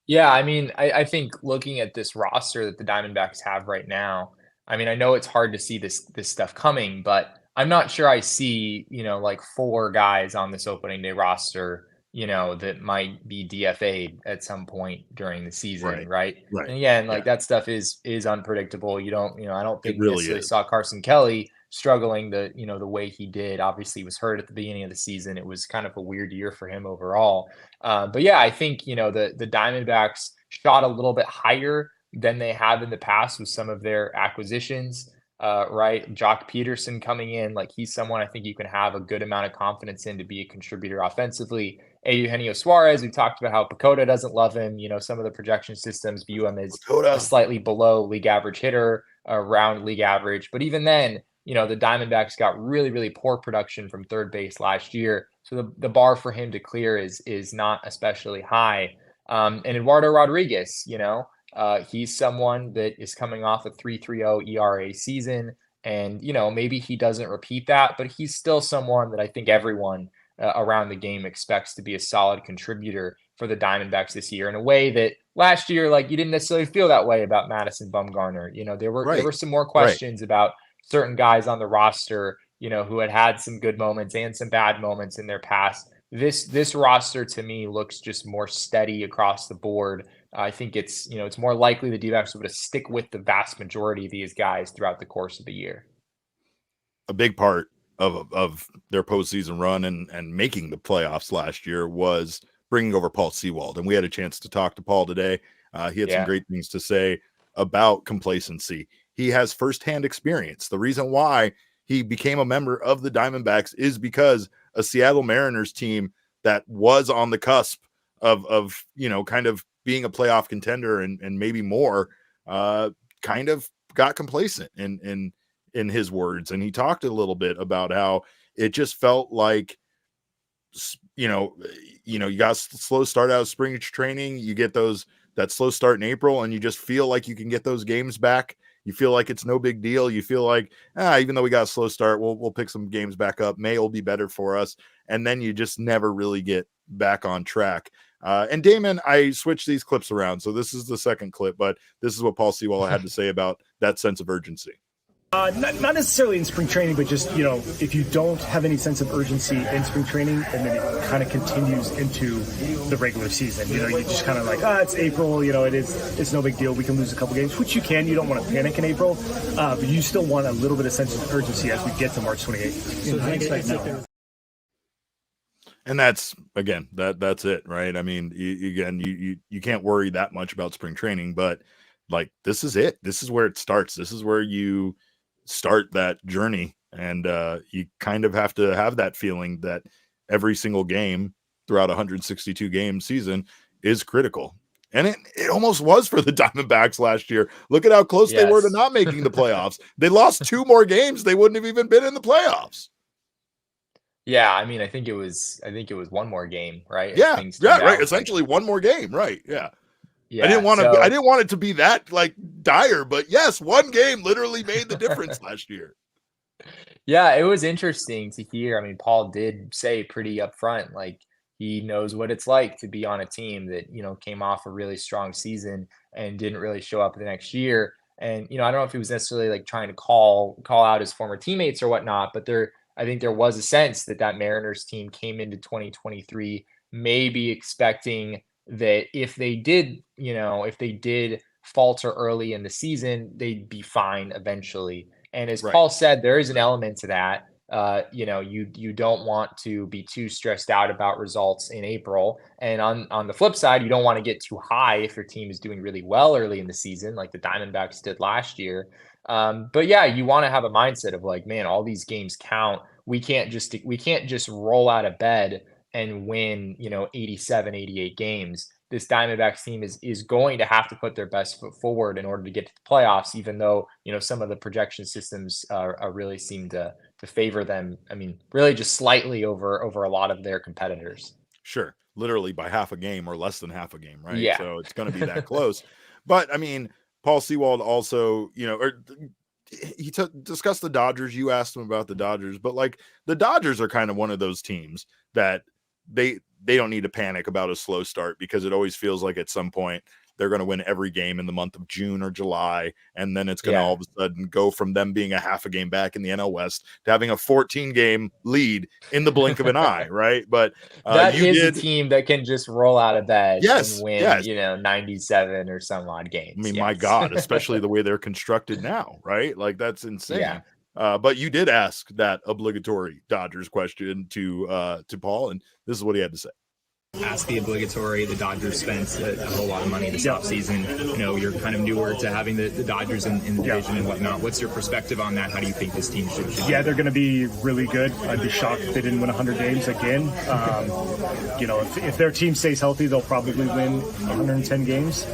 Yeah, I mean, I think looking at this roster that the Diamondbacks have right now, I mean, I know it's hard to see this stuff coming, but I'm not sure I see, like 4 guys on this opening day roster, that might be DFA'd at some point during the season, right? And again, like that stuff is unpredictable. You don't, I don't think we necessarily saw Carson Kelly struggling the way he did. Obviously, he was hurt at the beginning of the season. It was kind of a weird year for him overall. But yeah, I think, the Diamondbacks shot a little bit higher than they have in the past with some of their acquisitions. Right. Jock Peterson coming in, like he's someone I think you can have a good amount of confidence in to be a contributor offensively. Eugenio Suarez, we talked about how Pacoda doesn't love him. Some of the projection systems view him as a slightly below league average hitter, around league average. But even then, the Diamondbacks got really, really poor production from third base last year. So the bar for him to clear is not especially high. And Eduardo Rodriguez, He's someone that is coming off a 3.30 ERA season, and maybe he doesn't repeat that, but he's still someone that I think everyone around the game expects to be a solid contributor for the Diamondbacks this year in a way that last year, like, you didn't necessarily feel that way about Madison Bumgarner. There were some more questions about certain guys on the roster, who had some good moments and some bad moments in their past. This roster to me looks just more steady across the board. I think it's more likely the D-backs would stick with the vast majority of these guys throughout the course of the year. A big part of their postseason run and making the playoffs last year was bringing over Paul Sewald. And we had a chance to talk to Paul today. He had some great things to say about complacency. He has firsthand experience. The reason why he became a member of the Diamondbacks is because a Seattle Mariners team that was on the cusp of kind of being a playoff contender and maybe more, kind of got complacent in his words. And he talked a little bit about how it just felt like, you got a slow start out of spring training. You get that slow start in April, and you just feel like you can get those games back. You feel like it's no big deal. You feel like, even though we got a slow start, we'll pick some games back up. May will be better for us. And then you just never really get back on track. And Damon, I switched these clips around. So this is the second clip, but this is what Paul Sewald had to say about that sense of urgency. Not necessarily in spring training, but just, if you don't have any sense of urgency in spring training, and then it kind of continues into the regular season, you just kind of like, it's April, it's no big deal. We can lose a couple games, which you can. You don't want to panic in April, but you still want a little bit of sense of urgency as we get to March 28th. And that's, again, that's it, right? I mean, you can't worry that much about spring training, but like, this is it. This is where it starts. This is where you start that journey. And you kind of have to have that feeling that every single game throughout 162 game season is critical. And it almost was for the Diamondbacks last year. Look at how close they were to not making the playoffs. They lost 2 more games. They wouldn't have even been in the playoffs. Yeah, I mean, I think it was 1 more game, right? Yeah, right. Essentially 1 more game, right? Yeah. I didn't want it to be that like dire, but yes, 1 game literally made the difference last year. Yeah, it was interesting to hear. I mean, Paul did say pretty upfront, like, he knows what it's like to be on a team that, came off a really strong season and didn't really show up the next year. And, I don't know if he was necessarily like trying to call out his former teammates or whatnot, but I think there was a sense that Mariners team came into 2023 maybe expecting that if they did falter early in the season, they'd be fine eventually. And as Paul said, there is an element to that. You don't want to be too stressed out about results in April. And on the flip side, you don't want to get too high if your team is doing really well early in the season, like the Diamondbacks did last year. But yeah, you want to have a mindset of like, man, all these games count. We can't just roll out of bed and win, 87, 88 games. This Diamondbacks team is going to have to put their best foot forward in order to get to the playoffs, even though, some of the projection systems really seem to favor them. I mean, really just slightly over a lot of their competitors. Sure. Literally by half a game or less than half a game, right? Yeah. So it's going to be that close. But I mean, Paul Sewald also, he discussed the Dodgers. You asked him about the Dodgers, but like the Dodgers are kind of one of those teams that they don't need to panic about a slow start, because it always feels like at some point they're going to win every game in the month of June or July. And then it's going to all of a sudden go from them being a half a game back in the NL West to having a 14-game lead in the blink of an eye. Right. But that is a team that can just roll out of bed and win, 97 or some odd games. I mean, my God, especially the way they're constructed now. Right. Like, that's insane. Yeah. But you did ask that obligatory Dodgers question to Paul, and this is what he had to say. Ask the obligatory. The Dodgers spent a whole lot of money this offseason. You're kind of newer to having the Dodgers in the division and whatnot. What's your perspective on that? How do you think this team should Yeah, they're going to be really good. I'd be shocked if they didn't win 100 games again. If their team stays healthy, they'll probably win 110 games.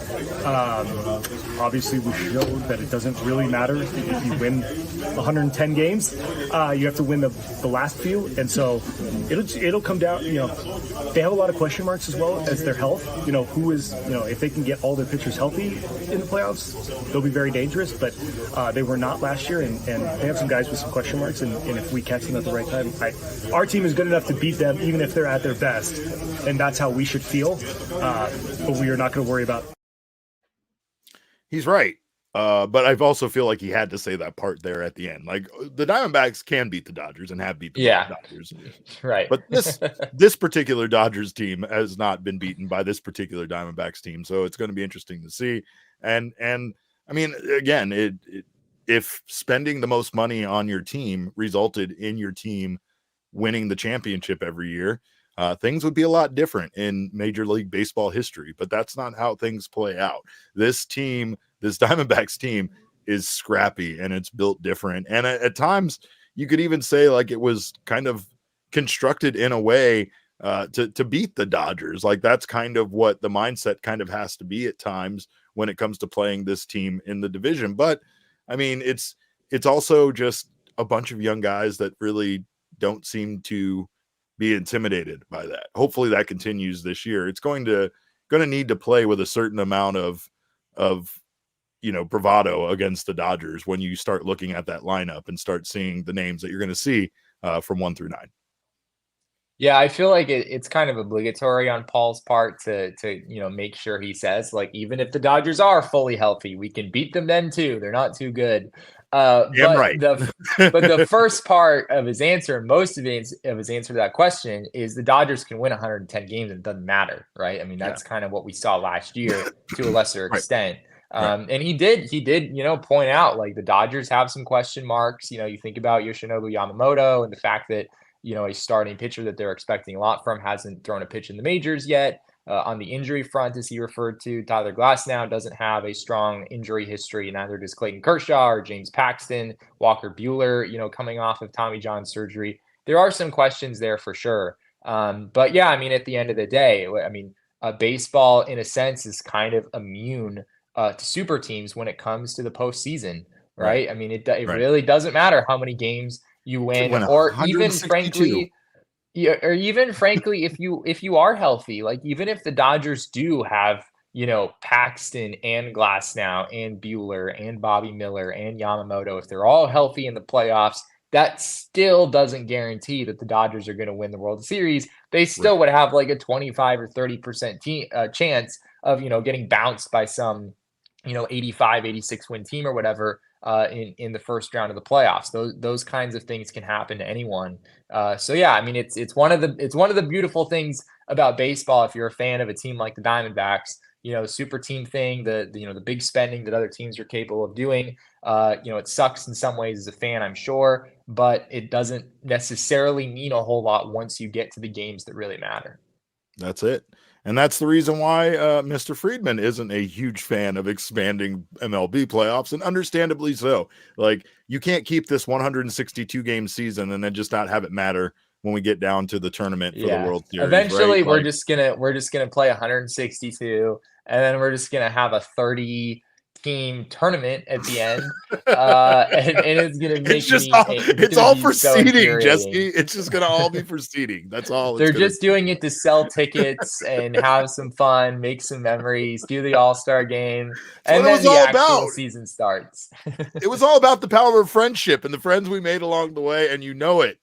Obviously, we showed that it doesn't really matter if you win 110 games. You have to win the last few, and so it'll come down. They have a lot of questions question marks as well as their health. Who is, if they can get all their pitchers healthy in the playoffs, they'll be very dangerous, but they were not last year, and they have some guys with some question marks, and if we catch them at the right time, our team is good enough to beat them even if they're at their best, and that's how we should feel, but we are not going to worry about. He's right. But I also feel like he had to say that part there at the end. Like, the Diamondbacks can beat the Dodgers and have beat the Dodgers. Right. But this particular Dodgers team has not been beaten by this particular Diamondbacks team. So it's going to be interesting to see. And I mean, again, if spending the most money on your team resulted in your team winning the championship every year, things would be a lot different in Major League Baseball history. But that's not how things play out. This Diamondbacks team is scrappy and it's built different. And at times you could even say like it was kind of constructed in a way to beat the Dodgers. Like, that's kind of what the mindset kind of has to be at times when it comes to playing this team in the division. But I mean, it's also just a bunch of young guys that really don't seem to be intimidated by that. Hopefully that continues this year. It's going to need to play with a certain amount of bravado against the Dodgers when you start looking at that lineup and start seeing the names that you're going to see from 1 through 9. Yeah, I feel like it's kind of obligatory on Paul's part to make sure he says, like, even if the Dodgers are fully healthy, we can beat them then too. They're not too good. But right. the first part of his answer, most of his answer to that question, is the Dodgers can win 110 games and it doesn't matter, right? I mean, that's kind of what we saw last year to a lesser extent. And he did, point out, like, the Dodgers have some question marks. You think about Yoshinobu Yamamoto and the fact that, a starting pitcher that they're expecting a lot from hasn't thrown a pitch in the majors yet. On the injury front, as he referred to, Tyler Glasnow doesn't have a strong injury history. Neither does Clayton Kershaw or James Paxton, Walker Buehler, coming off of Tommy John surgery. There are some questions there for sure. But yeah, I mean, at the end of the day, baseball in a sense is kind of immune to super teams when it comes to the postseason, right? I mean, it really doesn't matter how many games you win, or even frankly, if you are healthy, like, even if the Dodgers do have, Paxton and Glasnow and Buehler and Bobby Miller and Yamamoto, if they're all healthy in the playoffs, that still doesn't guarantee that the Dodgers are going to win the World Series. They still would have like a 25 or 30% chance of, getting bounced by some, 85, 86 win team or whatever in the first round of the playoffs. Those kinds of things can happen to anyone. So yeah, I mean, it's one of the beautiful things about baseball. If you're a fan of a team like the Diamondbacks, the super team thing, the big spending that other teams are capable of doing. It sucks in some ways as a fan, I'm sure, but it doesn't necessarily mean a whole lot once you get to the games that really matter. That's it. And that's the reason why Mr. Friedman isn't a huge fan of expanding MLB playoffs, and understandably so. Like, you can't keep this 162 game season and then just not have it matter when we get down to the tournament for the World Series. Eventually, right? we're just gonna play 162, and then we're just gonna have a 30-team tournament at the end, and it's gonna make it's all for seeding, Jesse. It's just gonna all be for seeding. That's all. They're just doing it to sell tickets and have some fun, make some memories, do the All-Star game, and then the actual season starts. It was all about the power of friendship and the friends we made along the way, and you know it.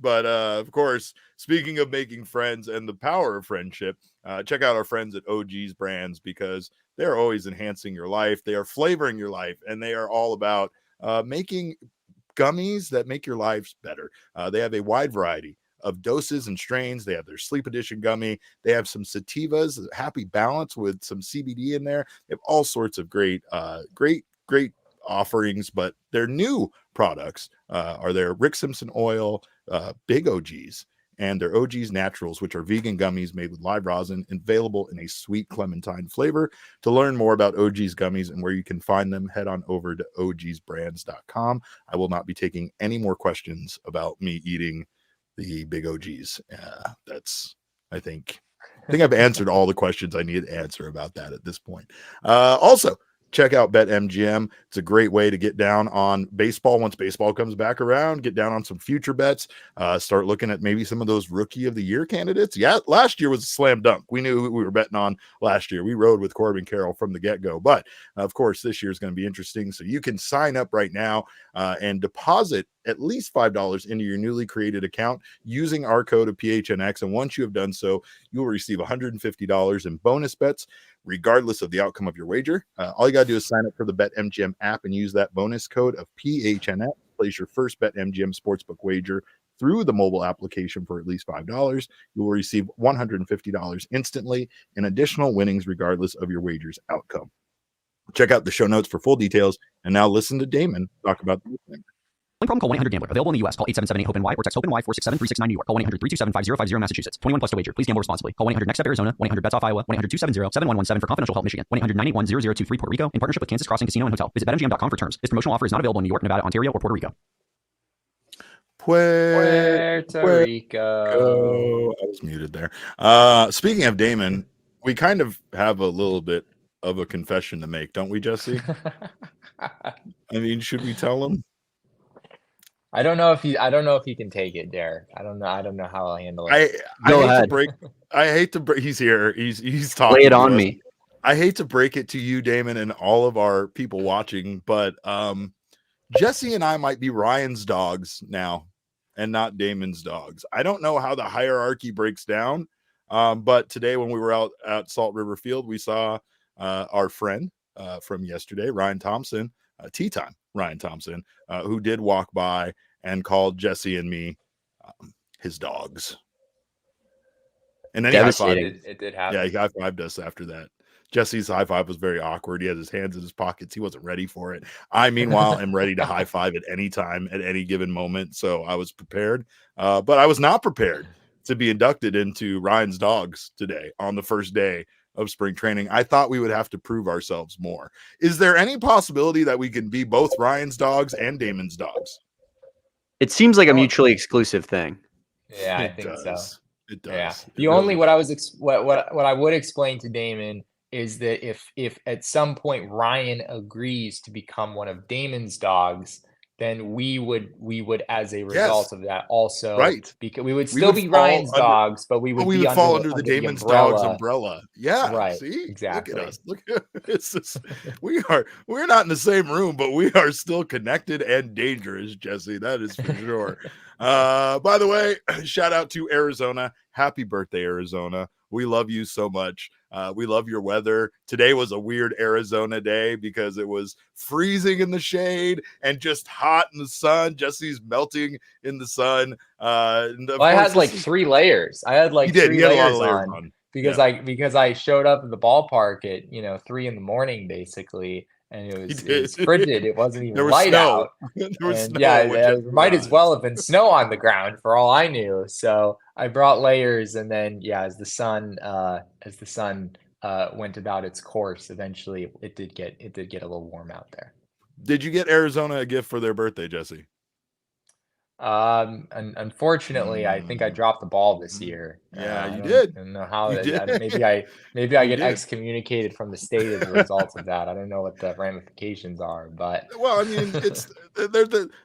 But of course, speaking of making friends and the power of friendship, check out our friends at OG's Brands, because they're always enhancing your life. They are flavoring your life, and they are all about making gummies that make your lives better. They have a wide variety of doses and strains. They have their sleep edition gummy. They have some sativas, happy balance with some CBD in there. They have all sorts of great offerings, but their new products are their Rick Simpson oil, Big OGs, and their OG's Naturals, which are vegan gummies made with live rosin, available in a sweet clementine flavor. To learn more about OG's gummies and where you can find them, head on over to ogsbrands.com. I will not be taking any more questions about me eating the Big OGs. I think I've answered all the questions I need to answer about that at this point. Also, check out BetMGM. It's a great way to get down on baseball. Once baseball comes back around, get down on some future bets, start looking at maybe some of those rookie of the year candidates. Yeah, last year was a slam dunk. We knew who we were betting on last year. We rode with Corbin Carroll from the get-go, but of course this year is going to be interesting. So you can sign up right now and deposit at least $5 into your newly created account using our code of PHNX. And once you have done so, you will receive $150 in bonus bets, regardless of the outcome of your wager. All you got to do is sign up for the BetMGM app and use that bonus code of PHNX. Place your first BetMGM sportsbook wager through the mobile application for at least $5. You will receive $150 instantly in additional winnings, regardless of your wager's outcome. Check out the show notes for full details. And now listen to Damon talk about the thing. Problem, call 1-800-GAMBLER. Available in the U.S. Call 877-8-HOPE-NY or text HOPE-NY 467-369 New York. Call 1-800-327-5050 Massachusetts. 21 plus to wager. Please gamble responsibly. Call 1-800-NEXT-STEP Arizona. 1-800-BETS-OFF Iowa. 1-800-270-7117 for confidential help Michigan. 1-800-981-0023 Puerto Rico in partnership with Kansas Crossing Casino and Hotel. Visit BetMGM.com for terms. This promotional offer is not available in New York, Nevada, Ontario, or Puerto Rico. Puerto Rico. I was muted there. Speaking of Damon, we kind of have a little bit of a confession to make, don't we, Jesse? I mean, should we tell him? I don't know if he can take it, Derek. I don't know how I'll handle it. I hate to break. He's here. He's talking. Lay it on me. I hate to break it to you, Damon, and all of our people watching, but Jesse and I might be Ryan's dogs now and not Damon's dogs. I don't know how the hierarchy breaks down, but today when we were out at Salt River Field, we saw our friend from yesterday, Ryan Thompson, Tea Time Ryan Thompson, who did walk by and called Jesse and me his dogs. And then it did happen. Yeah, he high-fived us after that. Jesse's high five was very awkward. He had his hands in his pockets. He wasn't ready for it. I, meanwhile, am ready to high five at any time, at any given moment. So I was prepared, but I was not prepared to be inducted into Ryan's dogs today on the first day of spring training. I thought we would have to prove ourselves more. Is there any possibility that we can be both Ryan's dogs and Damon's dogs? It seems like a mutually exclusive thing. Yeah, I think so. It does. Yeah. The only what I would explain to Damon is that if at some point Ryan agrees to become one of Damon's dogs, then we would as a result of that also, right? Because we would still be Ryan's dogs, but we would fall under the Damon's dogs umbrella. Yeah, right. See, exactly. Look at us. Look at it's just, we're not in the same room, but we are still connected and dangerous, Jesse. That is for sure. By the way, shout out to Arizona. Happy birthday, Arizona. We love you so much. We love your weather. Today was a weird Arizona day because it was freezing in the shade and just hot in the sun. Jesse's melting in the sun. I had like 3 layers. I had like 3 layers on because I showed up at the ballpark at 3 a.m. basically. And it was frigid. It wasn't even light out. There was snow. Yeah, it might as well have been snow on the ground for all I knew. So I brought layers, and then as the sun went about its course, eventually it did get a little warm out there. Did you get Arizona a gift for their birthday, Jesse? Unfortunately, I think I dropped the ball this year. Yeah, you did. I don't know how. Maybe I get excommunicated from the state as a result of that. I don't know what the ramifications are, but well, I mean, it's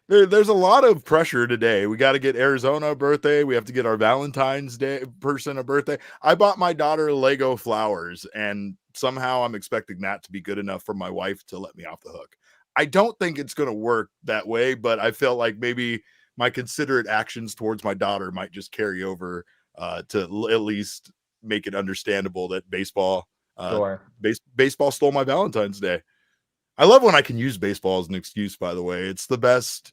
there's a lot of pressure today. We got to get Arizona a birthday. We have to get our Valentine's Day person a birthday. I bought my daughter Lego flowers, and somehow I'm expecting that to be good enough for my wife to let me off the hook. I don't think it's going to work that way, but I felt like maybe my considerate actions towards my daughter might just carry over to at least make it understandable that baseball baseball stole my Valentine's Day. I love when I can use baseball as an excuse, by the way. It's the best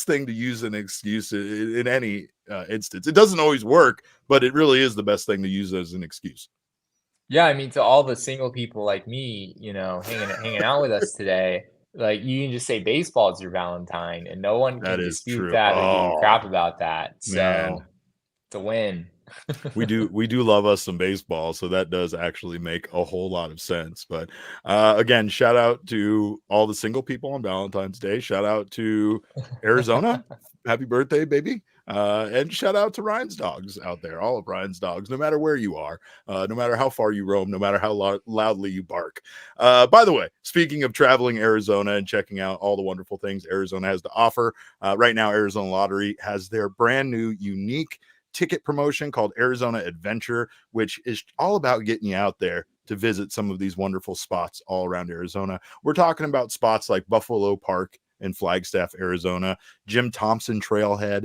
thing to use an excuse in any instance. It doesn't always work, but it really is the best thing to use as an excuse. Yeah, I mean, to all the single people like me, hanging out with us today, like you can just say baseball is your Valentine, and no one can dispute that or give you crap about that. So it's a win. We do love us some baseball, so that does actually make a whole lot of sense. But again, shout out to all the single people on Valentine's Day. Shout out to Arizona. Happy birthday, baby. And shout out to Ryan's dogs out there, all of Ryan's dogs, no matter where you are, no matter how far you roam, no matter how loudly you bark. By the way, speaking of traveling Arizona and checking out all the wonderful things Arizona has to offer, right now, Arizona Lottery has their brand new unique ticket promotion called Arizona Adventure, which is all about getting you out there to visit some of these wonderful spots all around Arizona. We're talking about spots like Buffalo Park in Flagstaff, Arizona, Jim Thompson Trailhead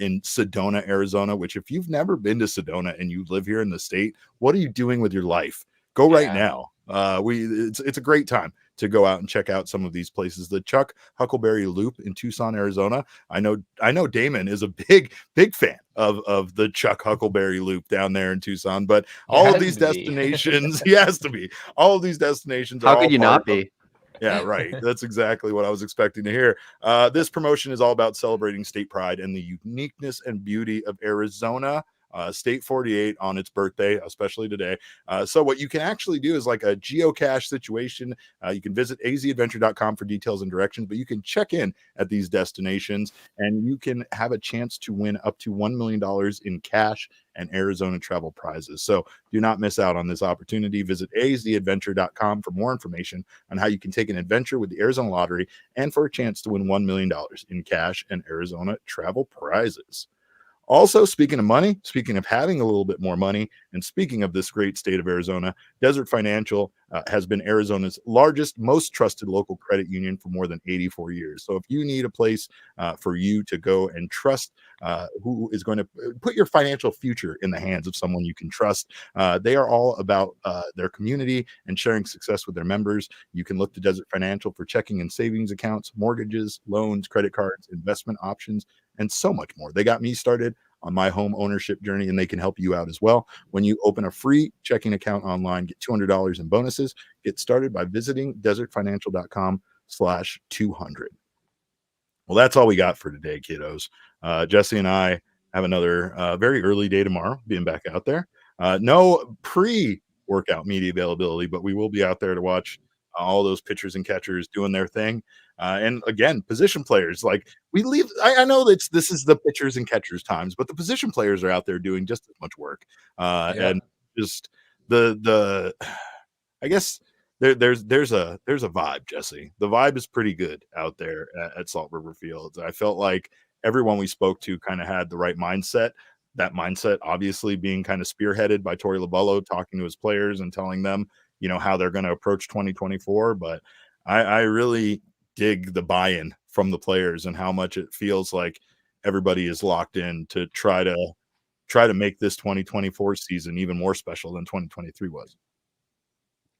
in Sedona, Arizona, which if you've never been to Sedona and you live here in the state, what are you doing with your life? Go right now. It's a great time to go out and check out some of these places. The Chuck Huckleberry Loop in Tucson, Arizona. I know Damon is a big fan of the Chuck Huckleberry Loop down there in Tucson, but all of these destinations, he has to be. All of these destinations How could you not be? Yeah, right. That's exactly what I was expecting to hear. This promotion is all about celebrating state pride and the uniqueness and beauty of Arizona. State 48 on its birthday, especially today. So what you can actually do is like a geocache situation. You can visit azadventure.com for details and directions, but you can check in at these destinations and you can have a chance to win up to $1 million in cash and Arizona travel prizes. So do not miss out on this opportunity. Visit azadventure.com for more information on how you can take an adventure with the Arizona Lottery and for a chance to win $1 million in cash and Arizona travel prizes. Also, speaking of money, speaking of having a little bit more money, and speaking of this great state of Arizona, Desert Financial has been Arizona's largest, most trusted local credit union for more than 84 years. So if you need a place for you to go and trust who is going to put your financial future in the hands of someone you can trust, they are all about their community and sharing success with their members. You can look to Desert Financial for checking and savings accounts, mortgages, loans, credit cards, investment options, and so much more. They got me started on my home ownership journey, and they can help you out as well. When you open a free checking account online, get $200 in bonuses. Get started by visiting desertfinancial.com/200. Well, that's all we got for today, kiddos. Jesse and I have another very early day tomorrow, being back out there. No pre-workout media availability, but we will be out there to watch all those pitchers and catchers doing their thing. And again, position players, like we leave. I know that this is the pitchers and catchers times, but the position players are out there doing just as much work. And just the I guess there's a vibe, Jesse. The vibe is pretty good out there at Salt River Fields. I felt like everyone we spoke to kind of had the right mindset. That mindset, obviously, being kind of spearheaded by Torey Lovullo, talking to his players and telling them, how they're going to approach 2024. But I really dig the buy-in from the players and how much it feels like everybody is locked in to try to make this 2024 season even more special than 2023 was.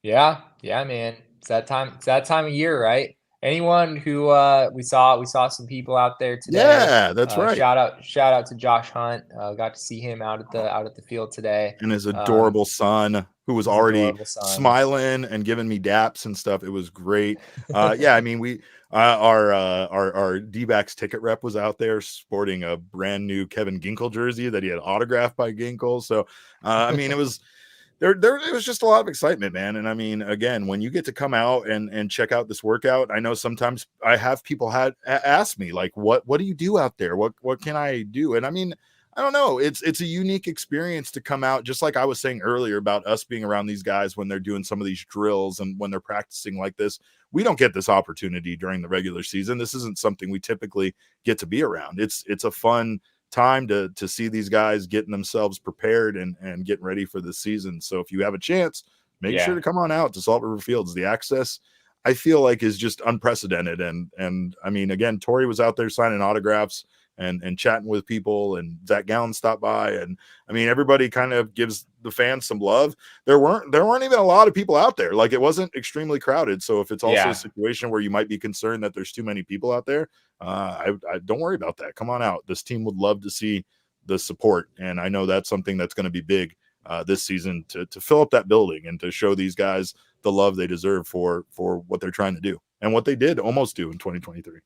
Yeah, man. It's that time of year, right? Anyone who we saw some people out there today. Yeah, that's right. Shout out to Josh Hunt. Got to see him out at the field today. And his adorable son, who was already smiling and giving me daps and stuff. It was great. Yeah, I mean, our D-backs ticket rep was out there sporting a brand new Kevin Ginkel jersey that he had autographed by Ginkel. So, I mean, it was there was just a lot of excitement, man. And I mean, again, when you get to come out and check out this workout, I know sometimes I have people ask me like, what do you do out there? What can I do? And I mean, I don't know. It's a unique experience to come out, just like I was saying earlier about us being around these guys when they're doing some of these drills and when they're practicing like this. We don't get this opportunity during the regular season. This isn't something we typically get to be around. It's a fun time to see these guys getting themselves prepared and getting ready for the season. So if you have a chance, make sure to come on out to Salt River Fields. The access, I feel like, is just unprecedented. And I mean, again, Torey was out there signing autographs and chatting with people, and Zac Gallen stopped by, and I mean, everybody kind of gives the fans some love. There weren't even a lot of people out there. Like, it wasn't extremely crowded. So if it's also a situation where you might be concerned that there's too many people out there, I don't worry about that. Come on out. This team would love to see the support, and I know that's something that's going to be big this season to fill up that building and to show these guys the love they deserve for what they're trying to do and what they did almost do in 2023.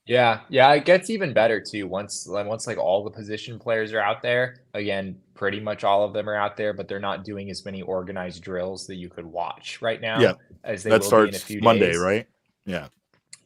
Yeah, it gets even better too once like all the position players are out there. Again, pretty much all of them are out there, but they're not doing as many organized drills that you could watch right Yeah, now as they that will be in a starts few Monday, days. right? Yeah.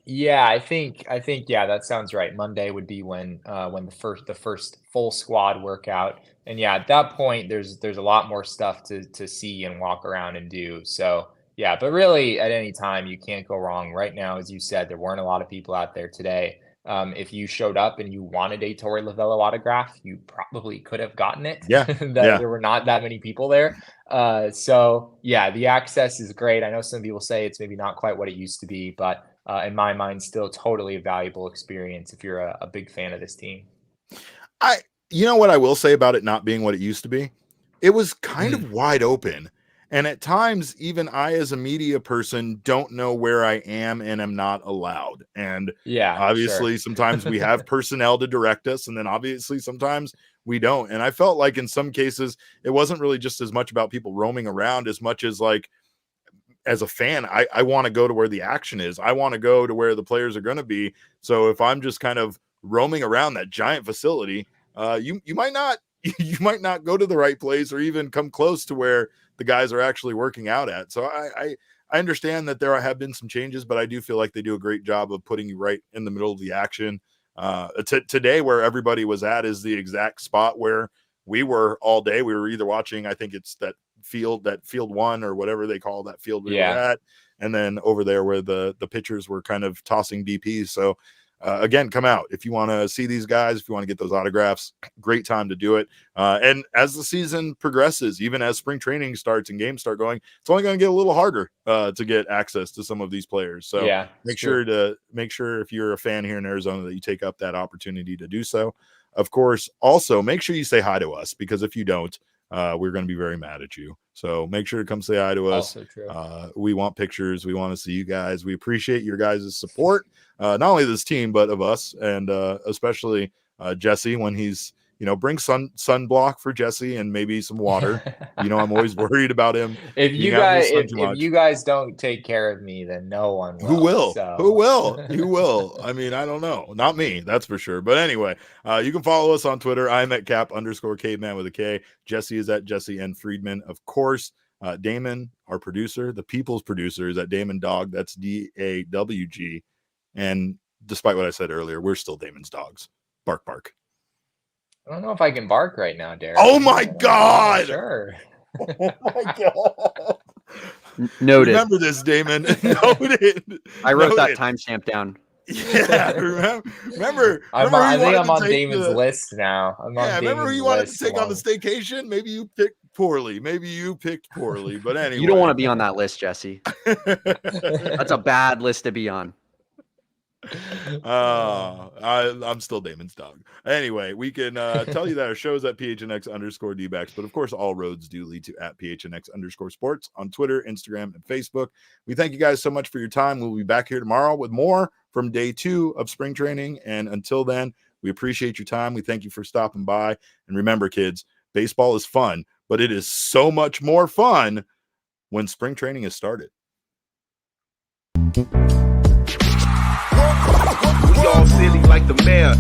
Yeah, I think yeah, that sounds right. Monday would be when the first full squad workout. And yeah, at that point there's a lot more stuff to see and walk around and do. So yeah, but really at any time you can't go wrong. Right now, as you said, there weren't a lot of people out there today. If you showed up and you wanted a Torey Lovullo autograph, you probably could have gotten it. Yeah. That Yeah. there were not that many people there. So yeah, the access is great. I know some people say it's maybe not quite what it used to be, but in my mind, still totally a valuable experience if you're a big fan of this team. You know what I will say about it not being what it used to be? It was kind of wide open. And at times, even I, as a media person, don't know where I am and am not allowed. And Yeah, obviously, sure. sometimes we have personnel to direct us, and then obviously sometimes we don't. And I felt like in some cases, it wasn't really just as much about people roaming around as much as like, as a fan, I want to go to where the action is. I want to go to where the players are going to be. So if I'm just kind of roaming around that giant facility, you might not go to the right place or even come close to where the guys are actually working out at. So I understand that there have been some changes, but I do feel like they do a great job of putting you right in the middle of the action. Today, where everybody was at is the exact spot where we were all day. We were either watching, I think it's that field 1 or whatever they call that field we were at, and then over there where the pitchers were kind of tossing DPs. So again, come out if you want to see these guys, if you want to get those autographs. Great time to do it. And as the season progresses, even as spring training starts and games start going, it's only going to get a little harder to get access to some of these players. So Yeah, make sure if you're a fan here in Arizona that you take up that opportunity to do so. Of course, also make sure you say hi to us, because if you don't, we're going to be very mad at you. So make sure to come say hi to us. also true. We want pictures. We want to see you guys. We appreciate your guys' support, not only this team, but of us, and especially Jesse when he's, bring sunblock for Jesse and maybe some water. I'm always worried about him. If you guys don't take care of me, then no one will. Who will? So. Who will? Who will? I mean, I don't know. Not me, that's for sure. But anyway, you can follow us on Twitter. I'm at @cap_caveman with a K. Jesse is at Jesse N. Friedman. Of course, Damon, our producer, the people's producer, is at Damon Dog. That's DAWG. And despite what I said earlier, we're still Damon's dogs. Bark, bark. I don't know if I can bark right now, Derek. Oh my God! Sure. Oh my God! Noted. Remember this, Damon. Noted. I wrote that timestamp down. Yeah, remember. I think I'm on Damon's list now. Remember you wanted to take on the staycation? Maybe you picked poorly. But anyway, you don't want to be on that list, Jesse. That's a bad list to be on. I'm still Damon's dog. Anyway, we can tell you that our show's at PHNX_DBacks, but of course, all roads do lead to at PHNX_sports on Twitter, Instagram, and Facebook. We thank you guys so much for your time. We'll be back here tomorrow with more from day 2 of spring training. And until then, we appreciate your time. We thank you for stopping by. And remember, kids, baseball is fun, but it is so much more fun when spring training has started. We all silly like the mayor.